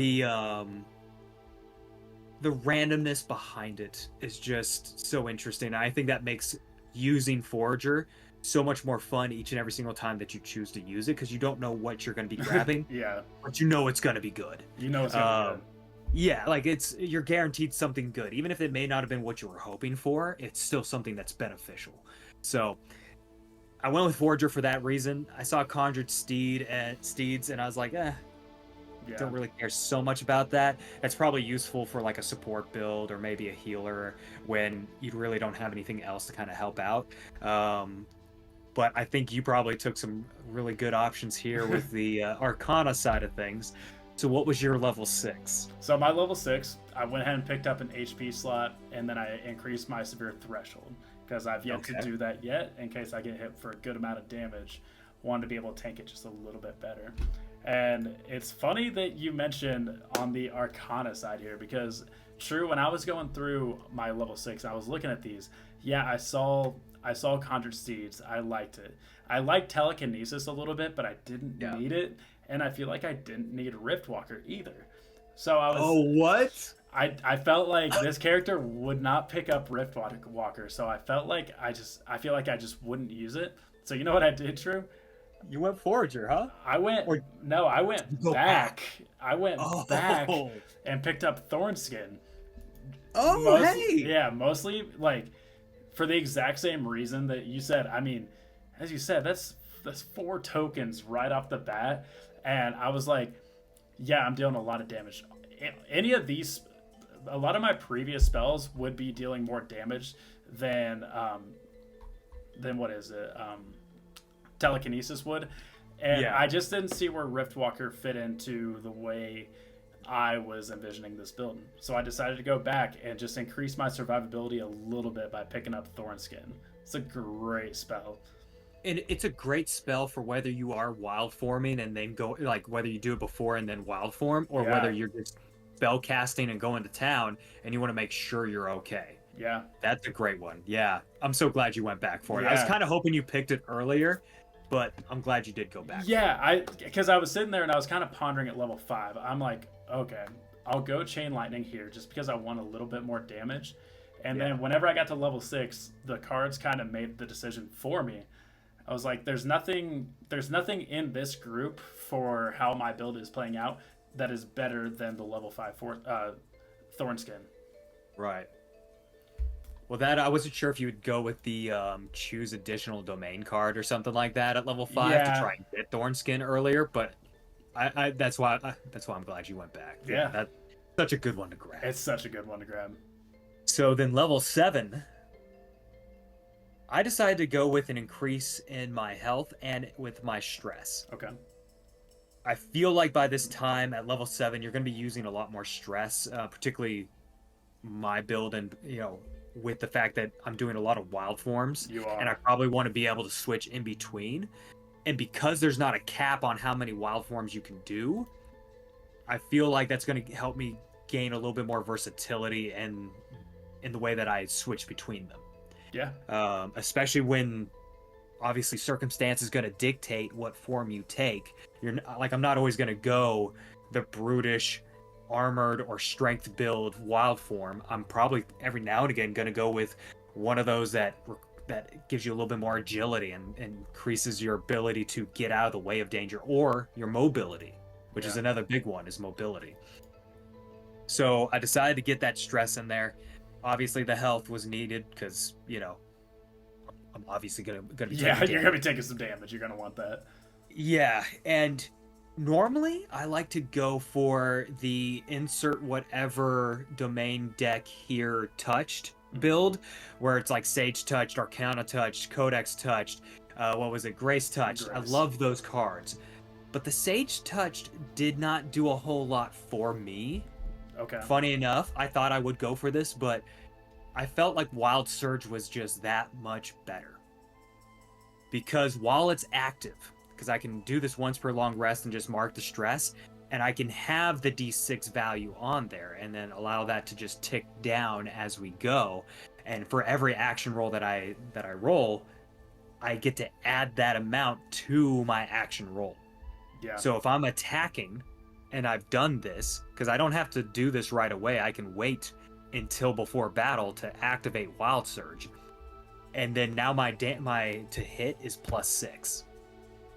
The randomness behind it is just so interesting. I think that makes using Forager so much more fun each and every single time that you choose to use it, because you don't know what you're going to be grabbing. Yeah. But you know it's going to be good. You know it's going to be good. Yeah, like you're guaranteed something good. Even if it may not have been what you were hoping for, it's still something that's beneficial. So I went with Forager for that reason. I saw Conjured Steeds, and I was like, don't really care so much about that. That's probably useful for like a support build or maybe a healer when you really don't have anything else to kind of help out. But I think you probably took some really good options here with the Arcana side of things. So what was your level 6? So my level 6, I went ahead and picked up an HP slot, and then I increased my severe threshold, because I've yet to do that yet, in case I get hit for a good amount of damage. Wanted to be able to tank it just a little bit better. And it's funny that you mentioned on the Arcana side here, because True, when I was going through my level 6, I was looking at these. Yeah, I saw Conjured Steeds. I liked it. I liked Telekinesis a little bit, but I didn't need it. And I feel like I didn't need Riftwalker either. So I was... Oh, what? I felt like this character would not pick up Riftwalker, so I felt like I feel like I just wouldn't use it. So you know what I did, True? You went Forager, huh? I went back. I went back and picked up Thornskin. Yeah, mostly like for the exact same reason that you said. I mean, as you said, that's 4 tokens right off the bat, and I was like, yeah, I'm dealing a lot of damage. Any of these, a lot of my previous spells would be dealing more damage than what is it? Telekinesis would, and I just didn't see where Riftwalker fit into the way I was envisioning this build. So I decided to go back and just increase my survivability a little bit by picking up Thornskin. It's a great spell. And it's a great spell for whether you are wild forming and then go, like whether you do it before and then wild form, or whether you're just spell casting and going to town and you want to make sure you're okay. Yeah. That's a great one. Yeah. I'm so glad you went back for it. I was kind of hoping you picked it earlier, but I'm glad you did go back. Yeah, because I was sitting there and I was kind of pondering at level 5. I'm like, okay, I'll go Chain Lightning here just because I want a little bit more damage. And then whenever I got to level 6, the cards kind of made the decision for me. I was like, there's nothing in this group for how my build is playing out that is better than the level 5 Thornskin. Right. Well, that I wasn't sure if you would go with the choose additional domain card or something like that at level 5 to try and get Thornskin earlier, but that's why I'm glad you went back. Yeah, that's such a good one to grab. It's such a good one to grab. So then level 7, I decided to go with an increase in my health and with my stress. Okay. I feel like by this time at level 7, you're going to be using a lot more stress, particularly my build, and with the fact that I'm doing a lot of wild forms, and I probably want to be able to switch in between. And because there's not a cap on how many wild forms you can do, I feel like that's going to help me gain a little bit more versatility in the way that I switch between them. Yeah. Especially when obviously circumstance is going to dictate what form you take. I'm not always going to go the brutish, armored, or strength build wild form. I'm probably every now and again going to go with one of those that gives you a little bit more agility and increases your ability to get out of the way of danger, or your mobility, which is another big one, is mobility. So I decided to get that stress in there. Obviously, the health was needed because, I'm obviously going to be taking damage. You're going to be taking some damage. You're going to want that. Yeah, and normally I like to go for the insert whatever domain deck here touched build, where it's like Sage touched, Arcana touched, Codex touched, Grace touched. I love those cards. But the Sage touched did not do a whole lot for me. Okay. Funny enough, I thought I would go for this, but I felt like Wild Surge was just that much better. Because while it's active, because I can do this once per long rest and just mark the stress, and I can have the d6 value on there and then allow that to just tick down as we go. And for every action roll that I roll, I get to add that amount to my action roll. Yeah. So if I'm attacking and I've done this, because I don't have to do this right away, I can wait until before battle to activate Wild Surge. And then now my to hit is +6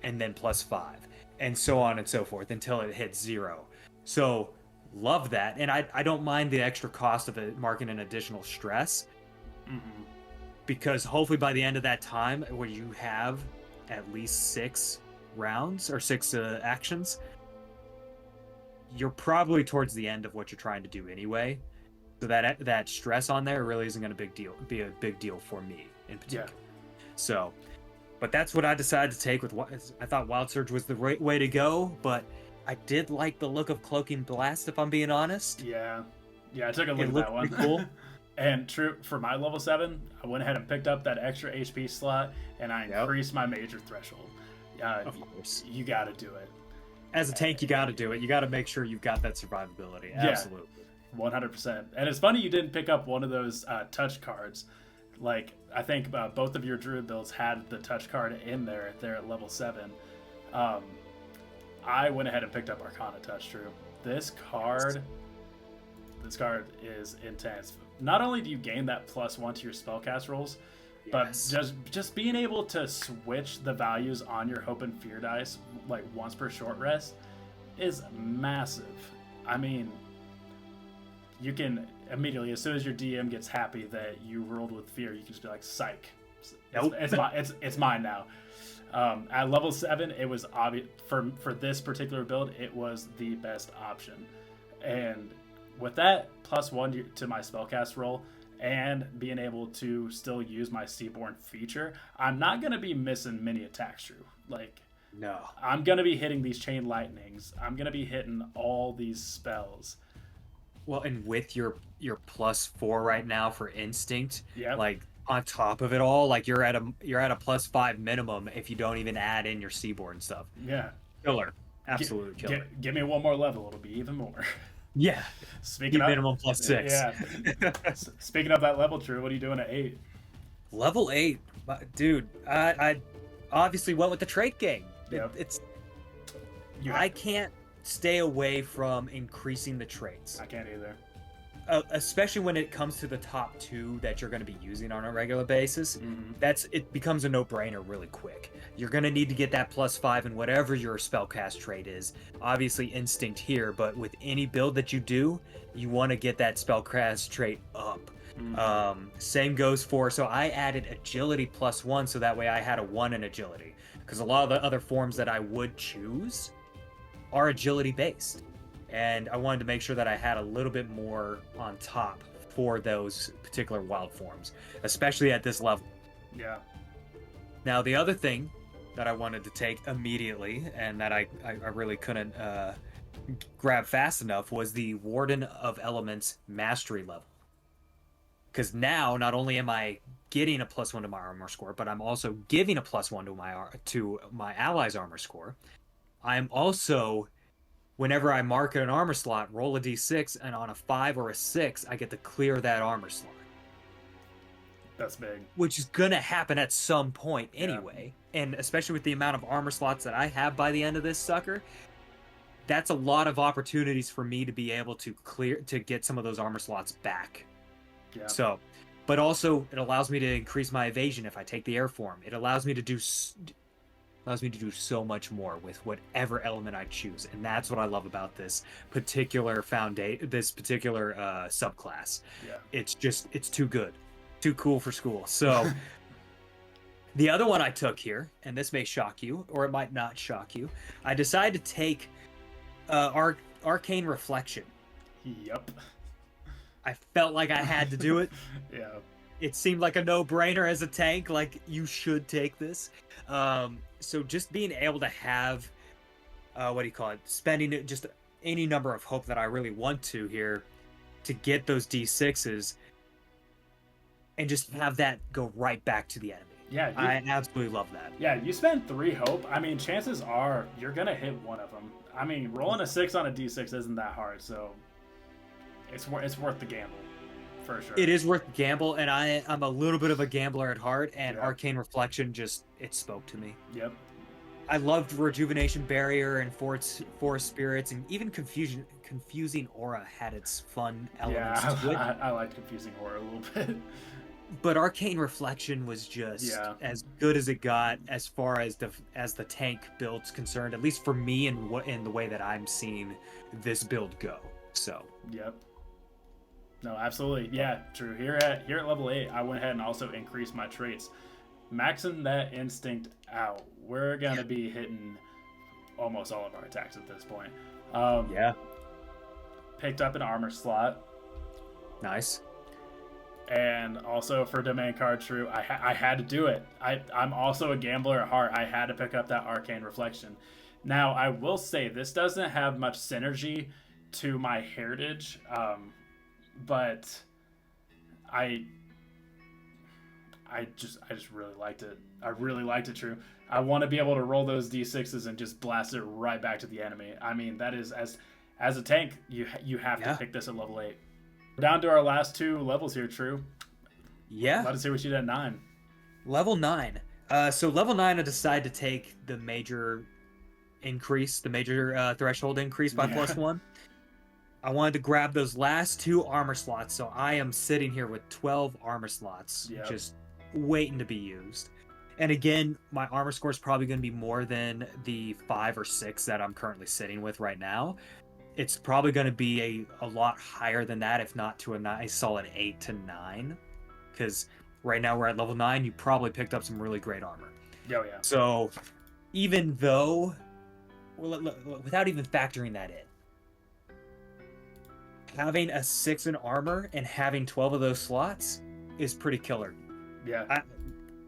and then +5 and so on and so forth until it hits 0. So love that. And I don't mind the extra cost of it marking an additional stress. Mm-hmm. Because hopefully by the end of that time, where you have at least 6 rounds or 6 actions, you're probably towards the end of what you're trying to do anyway. So that stress on there really isn't going to be a big deal for me in particular. Yeah. So, but that's what I decided to take with what I thought Wild Surge was the right way to go. But I did like the look of Cloaking Blast, if I'm being honest. Yeah, I took a look at that one. Cool. And true, for my level 7, I went ahead and picked up that extra HP slot, and I increased my major threshold. Of course. You got to do it. As a tank, you got to do it. You got to make sure you've got that survivability. Yeah, absolutely. 100%. And it's funny you didn't pick up one of those touch cards. Like, I think both of your Druid builds had the touch card in there at level 7. I went ahead and picked up Arcana Touch, True. This card is intense. Not only do you gain that +1 to your spellcast rolls, but just being able to switch the values on your Hope and Fear dice like once per short rest is massive. I mean, you can immediately, as soon as your DM gets happy that you rolled with fear, you can just be like, psych. Nope. It's mine now. At level 7, it was obvious for this particular build, it was the best option. And with that +1 to my spellcast roll and being able to still use my Seaborn feature, I'm not going to be missing many attacks, Drew. Like, no. I'm going to be hitting these Chain Lightnings. I'm going to be hitting all these spells. Well, and with your +4 right now for Instinct, yep. Like on top of it all, like you're at a +5 minimum if you don't even add in your Seaborn stuff. Yeah. Killer. Absolute killer. Give me one more level, it'll be even more. Yeah. Speaking of minimum +6. Yeah. Speaking of that level, True, what are you doing at 8? Level 8, dude. I obviously went with the trait game. Yep. I can't stay away from increasing the traits. I can't either. Especially when it comes to the top 2 that you're going to be using on a regular basis. Mm-hmm. It becomes a no-brainer really quick. You're going to need to get that +5 in whatever your spellcast trait is. Obviously Instinct here, but with any build that you do, you want to get that spellcast trait up. Mm-hmm. Same goes for, so I added Agility +1 so that way I had a 1 in Agility. Because a lot of the other forms that I would choose are Agility based. And I wanted to make sure that I had a little bit more on top for those particular wild forms, especially at this level. Yeah. Now, the other thing that I wanted to take immediately and that I really couldn't grab fast enough was the Warden of Elements Mastery level. Because now, not only am I getting a +1 to my armor score, but I'm also giving a +1 to my allies' armor score. I'm also, whenever I mark an armor slot, roll a d6, and on a 5 or a 6, I get to clear that armor slot. That's big. Which is going to happen at some point anyway. Yeah. And especially with the amount of armor slots that I have by the end of this sucker, that's a lot of opportunities for me to be able to get some of those armor slots back. Yeah. So, but also it allows me to increase my evasion if I take the air form. It allows me to do so much more with whatever element I choose, and that's what I love about this particular subclass. Yeah. It's too good, too cool for school. So the other one I took here, and this may shock you or it might not shock you, I decided to take Arcane Reflection. Yep. I felt like I had to do it. Yeah. It seemed like a no-brainer as a tank, like you should take this. So just being able to have, spending just any number of hope that I really want to here to get those D6s and just have that go right back to the enemy. Yeah, I absolutely love that. yeah, you spend 3 hope. I mean, chances are you're gonna hit one of them. I mean, rolling a 6 on a d6 isn't that hard, so it's worth the gamble, for sure. It is worth the gamble, and I'm a little bit of a gambler at heart, and Yeah. Arcane Reflection just, it spoke to me. Yep. I loved Rejuvenation Barrier and Forest Spirits, and even Confusing Aura had its fun elements to it. Yeah, I liked confusing horror a little bit. But Arcane Reflection was just as good as it got as far as the tank build's concerned, at least for me and in the way that I'm seeing this build go. So. Yep. No, absolutely. Yeah, true. Here at level 8, I went ahead and also increased my traits. Maxing that instinct out. We're gonna be hitting almost all of our attacks at this point. Yeah. Picked up an armor slot. Nice. And also for domain card true, I had to do it. I'm also a gambler at heart. I had to pick up that arcane reflection. Now I will say this doesn't have much synergy to my heritage, but I just really liked it. I really liked it, true. I want to be able to roll those d6s and just blast it right back to the enemy. I mean, that is as a tank, you have to pick this at level 8. We're down to our last 2 levels here, True. Yeah. Let us see what you did at 9. Level 9. So level 9, I decided to take the major increase, the major threshold increase by +1. I wanted to grab those last 2 armor slots, so I am sitting here with 12 armor slots, just waiting to be used. And again, my armor score is probably going to be more than the 5 or 6 that I'm currently sitting with right now. It's probably going to be a lot higher than that, if not to a nice solid 8 to 9. Because right now we're at level 9, you probably picked up some really great armor. Oh, yeah. So even though, without even factoring that in, having a 6 in armor and having 12 of those slots is pretty killer. Yeah.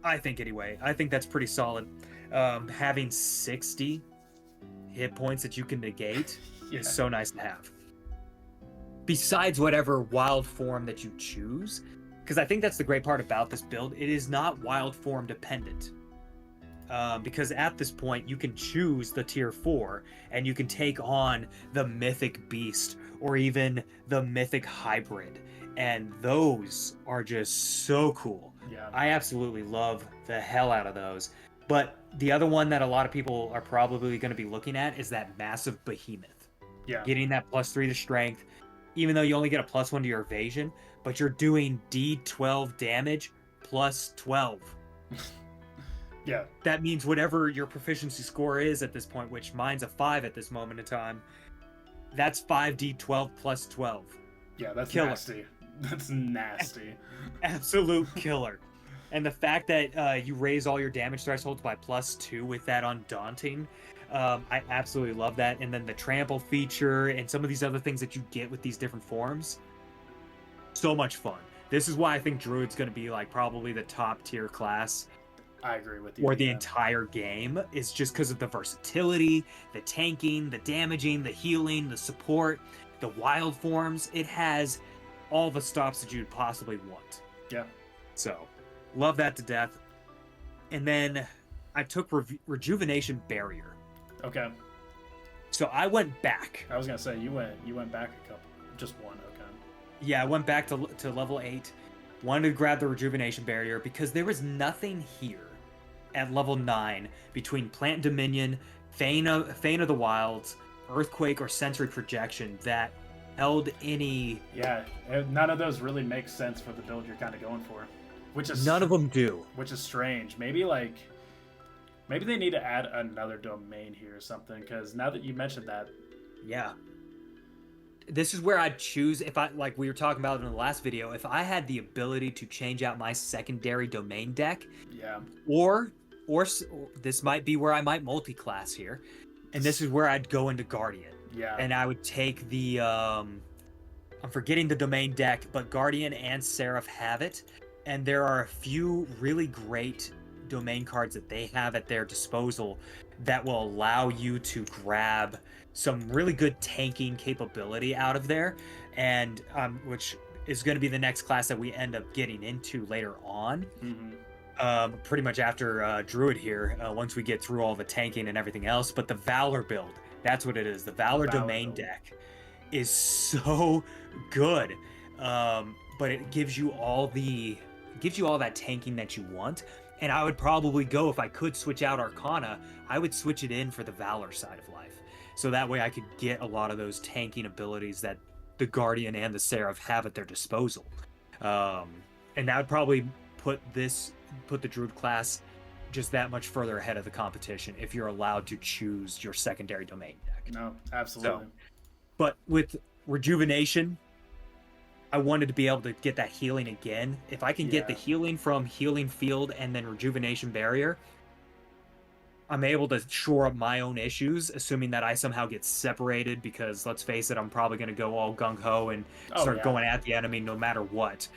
I think anyway. I think that's pretty solid. Having 60 hit points that you can negate is so nice to have. Besides whatever wild form that you choose, because I think that's the great part about this build. It is not wild form dependent. Because at this point, you can choose the tier 4, and you can take on the mythic beast, or even the mythic hybrid. And those are just so cool. Yeah. I absolutely love the hell out of those. But the other one that a lot of people are probably going to be looking at is that massive behemoth. Yeah. Getting that +3 to strength, even though you only get a +1 to your evasion, but you're doing D12 damage +12. Yeah. That means whatever your proficiency score is at this point, which mine's a 5 at this moment in time, that's 5d12 +12. Yeah, that's killer. Nasty. That's nasty. Absolute killer. And the fact that you raise all your damage thresholds by +2 with that Undaunting, I absolutely love that. And then the trample feature and some of these other things that you get with these different forms, so much fun. This is why I think Druid's going to be like probably the top tier class. I agree with you. For the entire game, is just because of the versatility, the tanking, the damaging, the healing, the support, the wild forms. It has all the stops that you'd possibly want. Yeah. So, love that to death. And then I took Rejuvenation Barrier. Okay. So I went back. I was gonna say you went back a couple, just one. Okay. Yeah, I went back to level 8. Wanted to grab the Rejuvenation Barrier because there was nothing here at level 9 between Plant Dominion, Fane of the Wilds, Earthquake, or Sensory Projection that held any... Yeah, none of those really make sense for the build you're kind of going for. Which is None of them do. Which is strange. Maybe they need to add another domain here or something, because now that you mentioned that... Yeah. This is where I'd choose, if I, like we were talking about in the last video, if I had the ability to change out my secondary domain deck. Yeah. Or this might be where I might multi-class here. And this is where I'd go into Guardian. Yeah. And I would take the, I'm forgetting the domain deck, but Guardian and Seraph have it. And there are a few really great domain cards that they have at their disposal that will allow you to grab some really good tanking capability out of there, and which is going to be the next class that we end up getting into later on. Mm-hmm. pretty much after Druid here, once we get through all the tanking and everything else. But the Valor build, that's what it is. The Valor domain deck is so good. But it gives you all that tanking that you want. And I would probably go, if I could switch out Arcana, I would switch it in for the Valor side of life. So that way I could get a lot of those tanking abilities that the Guardian and the Seraph have at their disposal. And that would probably put the Druid class just that much further ahead of the competition if you're allowed to choose your secondary domain deck. No, absolutely. But with Rejuvenation, I wanted to be able to get that healing again. If I can get the healing from Healing Field and then Rejuvenation Barrier, I'm able to shore up my own issues, assuming that I somehow get separated, because let's face it, I'm probably going to go all gung-ho and start going at the enemy no matter what.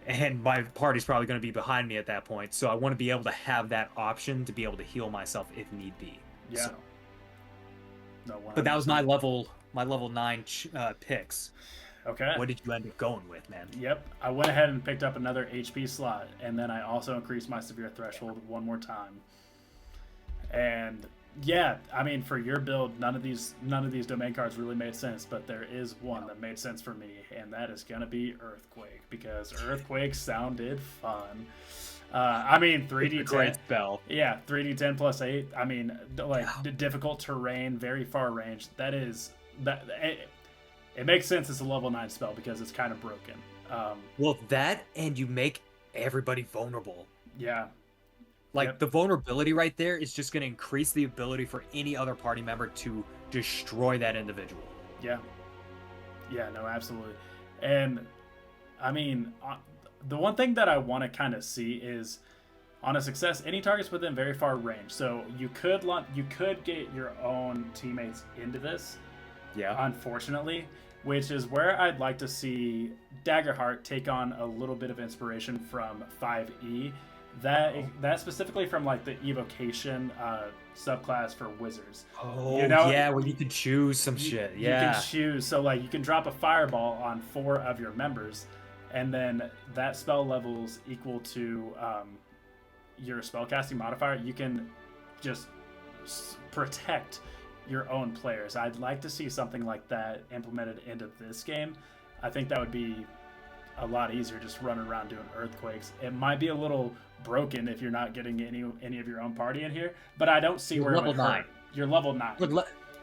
And my party's probably going to be behind me at that point. So I want to be able to have that option to be able to heal myself if need be. Yeah. So. No, but that was my level 9 picks. Okay. What did you end up going with, man? Yep. I went ahead and picked up another HP slot, and then I also increased my severe threshold one more time. And yeah, I mean, for your build, none of these domain cards really made sense, but there is one that made sense for me, and that is gonna be Earthquake, because Earthquake sounded fun. I mean, 3d10 great spell. Yeah, 3d10 plus 8. I mean, like difficult terrain, very far range. It makes sense as a level 9 spell because it's kind of broken. Well, that, and you make everybody vulnerable. Yeah. Like, the vulnerability right there is just going to increase the ability for any other party member to destroy that individual. Yeah. Yeah, no, absolutely. And, I mean, the one thing that I want to kind of see is, on a success, any targets within very far range. So you could get your own teammates into this. Yeah. Unfortunately, which is where I'd like to see Daggerheart take on a little bit of inspiration from 5e. That specifically from like the evocation subclass for wizards. Oh, you know, yeah, where you can choose some shit. Yeah, you can choose. So like you can drop a fireball on 4 of your members, and then that spell level's equal to your spellcasting modifier. You can just protect your own players. I'd like to see something like that implemented into this game. I think that would be a lot easier, just running around doing earthquakes. It might be a little broken if you're not getting any of your own party in here, but I don't see where level 9. You're level 9.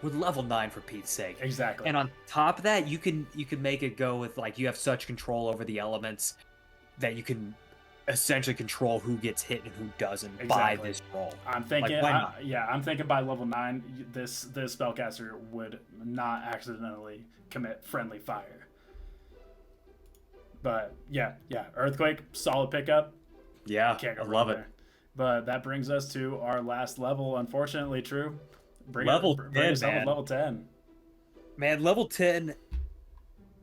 With level 9 for Pete's sake. Exactly. And on top of that, you can make it go with, like, you have such control over the elements that you can essentially control who gets hit and who doesn't by this roll. I'm thinking, like, I'm thinking by level 9, this spellcaster would not accidentally commit friendly fire. But yeah, Earthquake, solid pickup. Yeah, Can't go I love it. there. But that brings us to our last level, unfortunately, True. Bring level 10, us man. Level 10. Man, level 10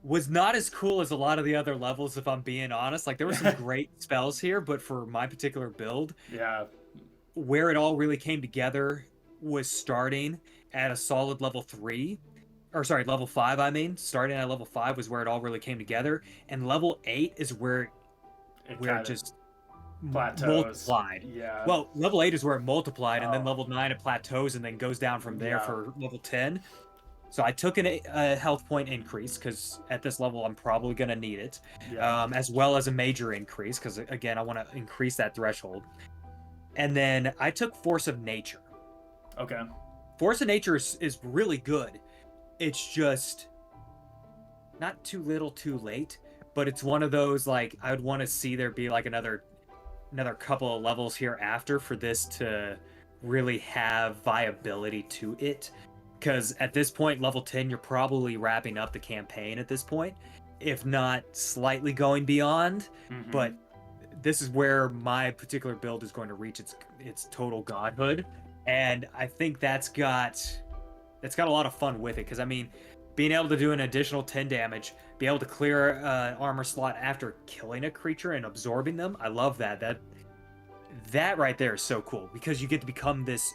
was not as cool as a lot of the other levels, if I'm being honest. Like, there were some great spells here, but for my particular build, where it all really came together was starting at a solid level 3. Or sorry, level 5, I mean. Starting at level 5 was where it all really came together. And level 8 is where it just plateaus. Multiplied. Yeah. Well, level 8 is where it multiplied, and then level 9 it plateaus and then goes down from there for level 10. So I took a health point increase, because at this level I'm probably going to need it, as well as a major increase, because, again, I want to increase that threshold. And then I took Force of Nature. Okay. Force of Nature is really good. It's just not too little too late, but it's one of those, like, I would want to see there be like another couple of levels here after for this to really have viability to it. Because at this point, level 10, you're probably wrapping up the campaign at this point, if not slightly going beyond. Mm-hmm. But this is where my particular build is going to reach its total godhood, and I think that's got a lot of fun with it. Because, I mean, being able to do an additional 10 damage, be able to clear an armor slot after killing a creature and absorbing them, I love that. That right there is so cool, because you get to become this,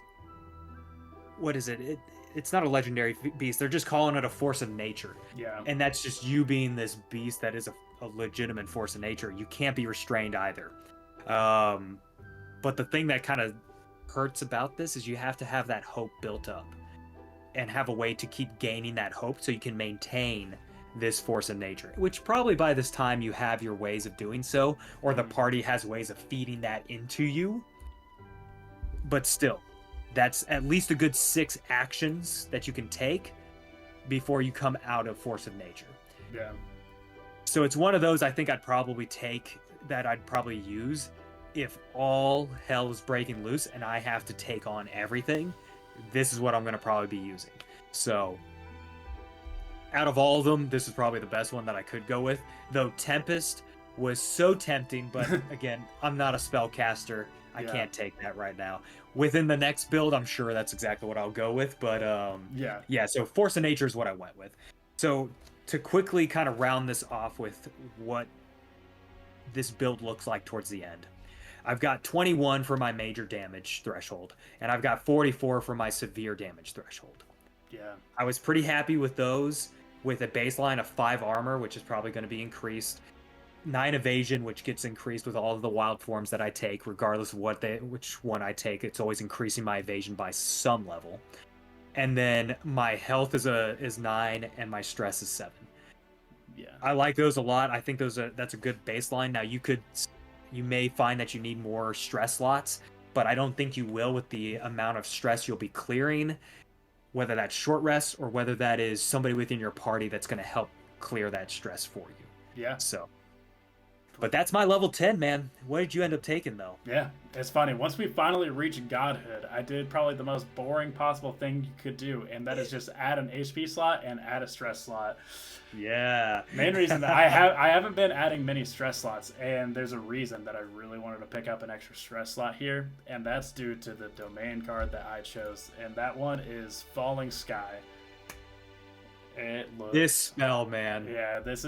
what is it? It's not a legendary beast. They're just calling it a force of nature. Yeah. And that's just you being this beast that is a legitimate force of nature. You can't be restrained either. But But the thing that kind of hurts about this is you have to have that hope built up and have a way to keep gaining that hope so you can maintain this force of nature, which probably by this time you have your ways of doing so, or the party has ways of feeding that into you. But still, that's at least a good 6 actions that you can take before you come out of force of nature. Yeah. So it's one of those I think I'd probably take, that I'd probably use if all hell is breaking loose and I have to take on everything. This is what I'm going to probably be using. So out of all of them, this is probably the best one that I could go with. Though Tempest was so tempting, but again, I'm not a spellcaster. I can't take that right now. Within the next build, I'm sure that's exactly what I'll go with. But yeah, so Force of Nature is what I went with. So to quickly kind of round this off with what this build looks like towards the end. I've got 21 for my major damage threshold, and I've got 44 for my severe damage threshold. Yeah. I was pretty happy with those, with a baseline of 5 armor, which is probably going to be increased, 9 evasion, which gets increased with all of the wild forms that I take, regardless of which one I take. It's always increasing my evasion by some level. And then my health is 9, and my stress is 7. Yeah. I like those a lot. I think that's a good baseline. Now you may find that you need more stress slots, but I don't think you will with the amount of stress you'll be clearing, whether that's short rest or whether that is somebody within your party that's going to help clear that stress for you. Yeah. So, but that's my level 10, man. What did you end up taking, though? Yeah, it's funny. Once we finally reached Godhood, I did probably the most boring possible thing you could do, and that is just add an HP slot and add a stress slot. Yeah. Main reason that I haven't been adding many stress slots, and there's a reason that I really wanted to pick up an extra stress slot here, and that's due to the domain card that I chose, and that one is Falling Sky. It looks... This spell, man. Yeah, this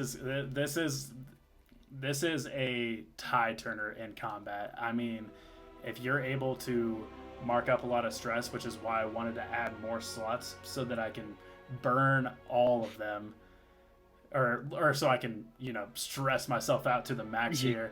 is a tie turner in combat. I mean, if you're able to mark up a lot of stress, which is why I wanted to add more slots so that I can burn all of them, or so I can, stress myself out to the max here,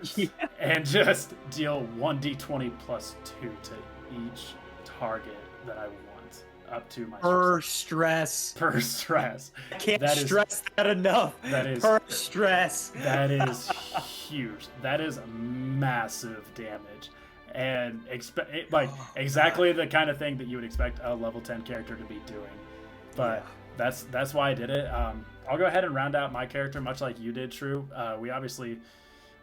and just deal 1d20 plus 2 to each target that I want up to my stress. Per stress. I can't stress that enough. That is per stress. That is huge. That is massive damage. And exactly the kind of thing that you would expect a level 10 character to be doing. But that's why I did it. I'll go ahead and round out my character much like you did, True. We obviously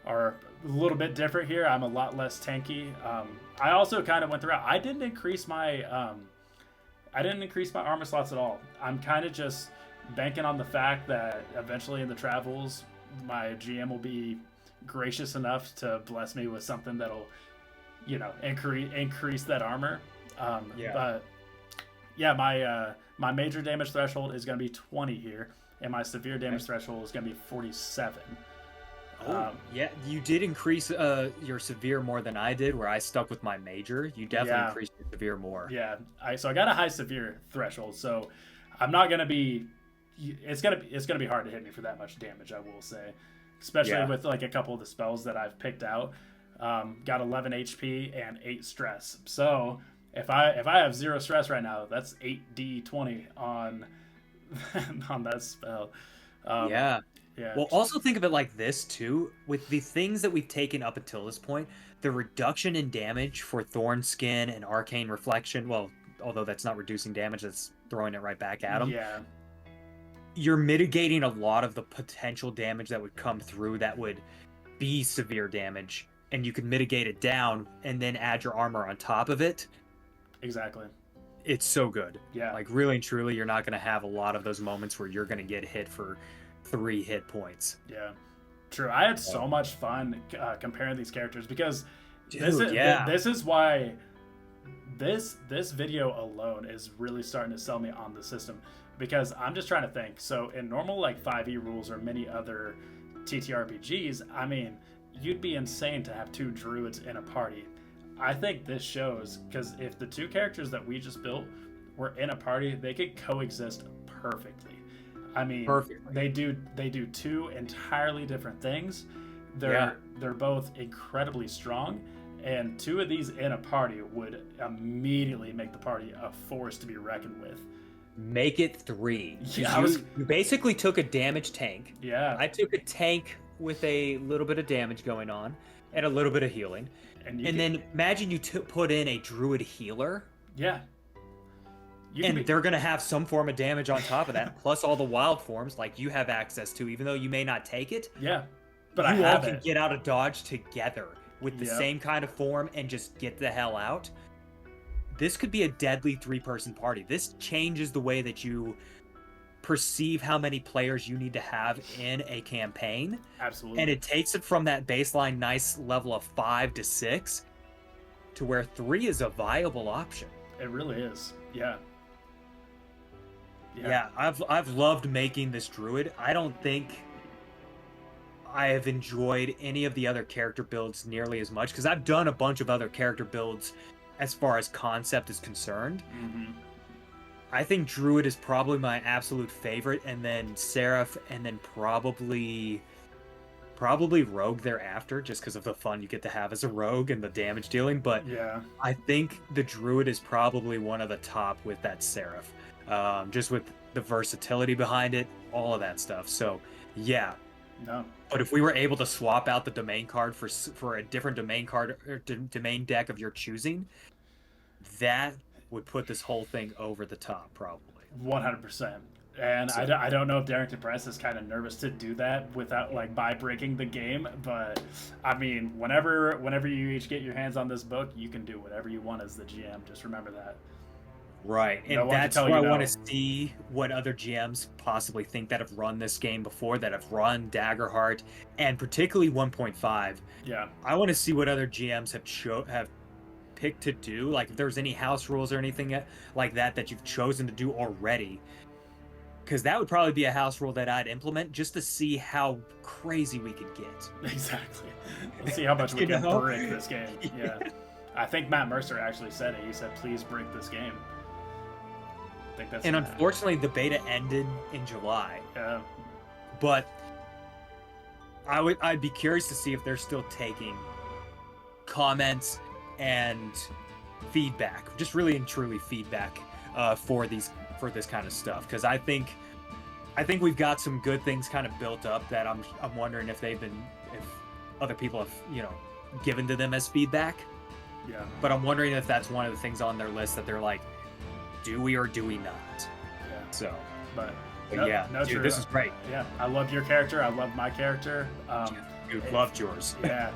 are a little bit different here. I'm a lot less tanky. I also kind of went throughout. I didn't increase my armor slots at all. I'm kind of just banking on the fact that eventually in the travels, my GM will be gracious enough to bless me with something that'll, increase that armor. But yeah, my major damage threshold is going to be 20 here, and my severe damage threshold is going to be 47. Yeah, you did increase your severe more than I did, where I stuck with my major. You definitely increased your severe more. Yeah, so I got a high severe threshold, so I'm not gonna be. It's gonna be hard to hit me for that much damage, I will say, especially with like a couple of the spells that I've picked out. Got 11 HP and 8 stress. So if I have 0 stress right now, that's 8d20 on that spell. Yeah. Well, also think of it like this, too. With the things that we've taken up until this point, the reduction in damage for Thorn Skin and Arcane Reflection, well, although that's not reducing damage, that's throwing it right back at them. Yeah. You're mitigating a lot of the potential damage that would come through that would be severe damage, and you can mitigate it down and then add your armor on top of it. Exactly. It's so good. Yeah. Like, really and truly, you're not going to have a lot of those moments where you're going to get hit for 3 hit points. Yeah, true. I had so much fun comparing these characters because this is why this video alone is really starting to sell me on the system, because I'm just trying to think. So in normal 5e rules or many other TTRPGs, I mean, you'd be insane to have 2 druids in a party. I think this shows, because if the 2 characters that we just built were in a party, they could coexist perfectly. I mean, they do 2 entirely different things. They're both incredibly strong, and 2 of these in a party would immediately make the party a force to be reckoned with. Make it 3. Yeah, You basically took a damage tank. Yeah. I took a tank with a little bit of damage going on and a little bit of healing. And then imagine you put in a druid healer. Yeah. They're going to have some form of damage on top of that, plus all the wild forms like you have access to, even though you may not take it. Yeah. But you all can get out of dodge together with the same kind of form and just get the hell out. This could be a deadly 3-person party. This changes the way that you perceive how many players you need to have in a campaign. Absolutely. And it takes it from that baseline nice level of 5 to 6 to where 3 is a viable option. It really is. Yeah. Yeah, I've loved making this druid. I don't think I have enjoyed any of the other character builds nearly as much, because I've done a bunch of other character builds as far as concept is concerned. Mm-hmm. I think druid is probably my absolute favorite, and then seraph, and then probably rogue thereafter, just because of the fun you get to have as a rogue and the damage dealing. But yeah, I think the druid is probably one of the top with that seraph, just with the versatility behind it, all of that stuff. So yeah. No. But if we were able to swap out the domain card for a different domain card or domain deck of your choosing, that would put this whole thing over the top, probably. 100%. And so, I don't know if Darrington Press is kind of nervous to do that without, like, by breaking the game. But I mean, whenever you each get your hands on this book, you can do whatever you want as the GM. Just remember that. Right, and that's why I want to see what other GMs possibly think that have run this game before, that have run Daggerheart, and particularly 1.5. Yeah, I want to see what other GMs have picked to do, like if there's any house rules or anything like that you've chosen to do already, because that would probably be a house rule that I'd implement just to see how crazy we could get. Exactly. Let's see how much we can break this game. Yeah. I think Matt Mercer actually said it. He said, "Please break this game." I think that's unfortunately, the beta ended in July. Yeah. But I'd be curious to see if they're still taking comments and feedback, just really and truly feedback for this kind of stuff, because I think we've got some good things kind of built up that I'm wondering if other people have given to them as feedback. Yeah. But I'm wondering if that's one of the things on their list that they're like, do we or do we not? Yeah. So, but yeah, dude, this is great. Yeah, I love your character. I love my character. Dude, loved yours. Yeah.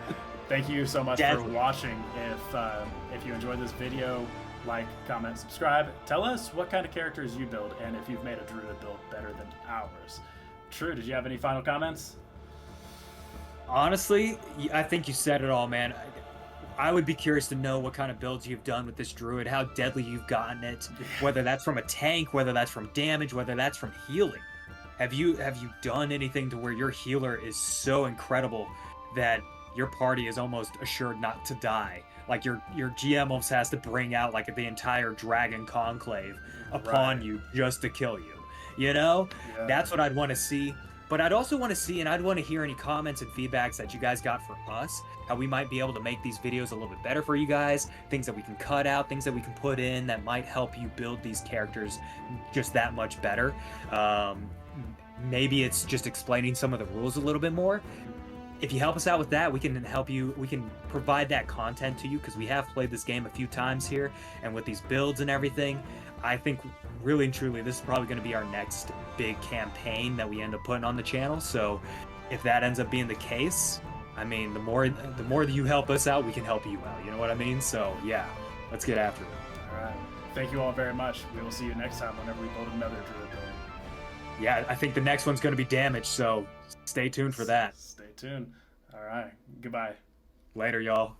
Thank you so much for watching. If you enjoyed this video, like, comment, subscribe. Tell us what kind of characters you build, and if you've made a druid build better than ours. True, did you have any final comments? Honestly, I think you said it all, man. I would be curious to know what kind of builds you've done with this druid, how deadly you've gotten it, whether that's from a tank, whether that's from damage, whether that's from healing. Have you done anything to where your healer is so incredible that your party is almost assured not to die? Like your GM almost has to bring out like the entire dragon conclave upon you just to kill you. Yeah. That's what I'd want to see. But I'd also want to see, and I'd want to hear any comments and feedbacks that you guys got for us, how we might be able to make these videos a little bit better for you guys, things that we can cut out, things that we can put in that might help you build these characters just that much better. Maybe it's just explaining some of the rules a little bit more. If you help us out with that, we can help you, we can provide that content to you, because we have played this game a few times here, and with these builds and everything, I think really and truly this is probably going to be our next big campaign that we end up putting on the channel. So if that ends up being the case, I mean, the more that you help us out, we can help you out. You know what I mean? So yeah, let's get after it. All right. Thank you all very much. We will see you next time whenever we build another druid build. Yeah, I think the next one's going to be damage, so stay tuned for that. Stay tuned. All right. Goodbye. Later, y'all.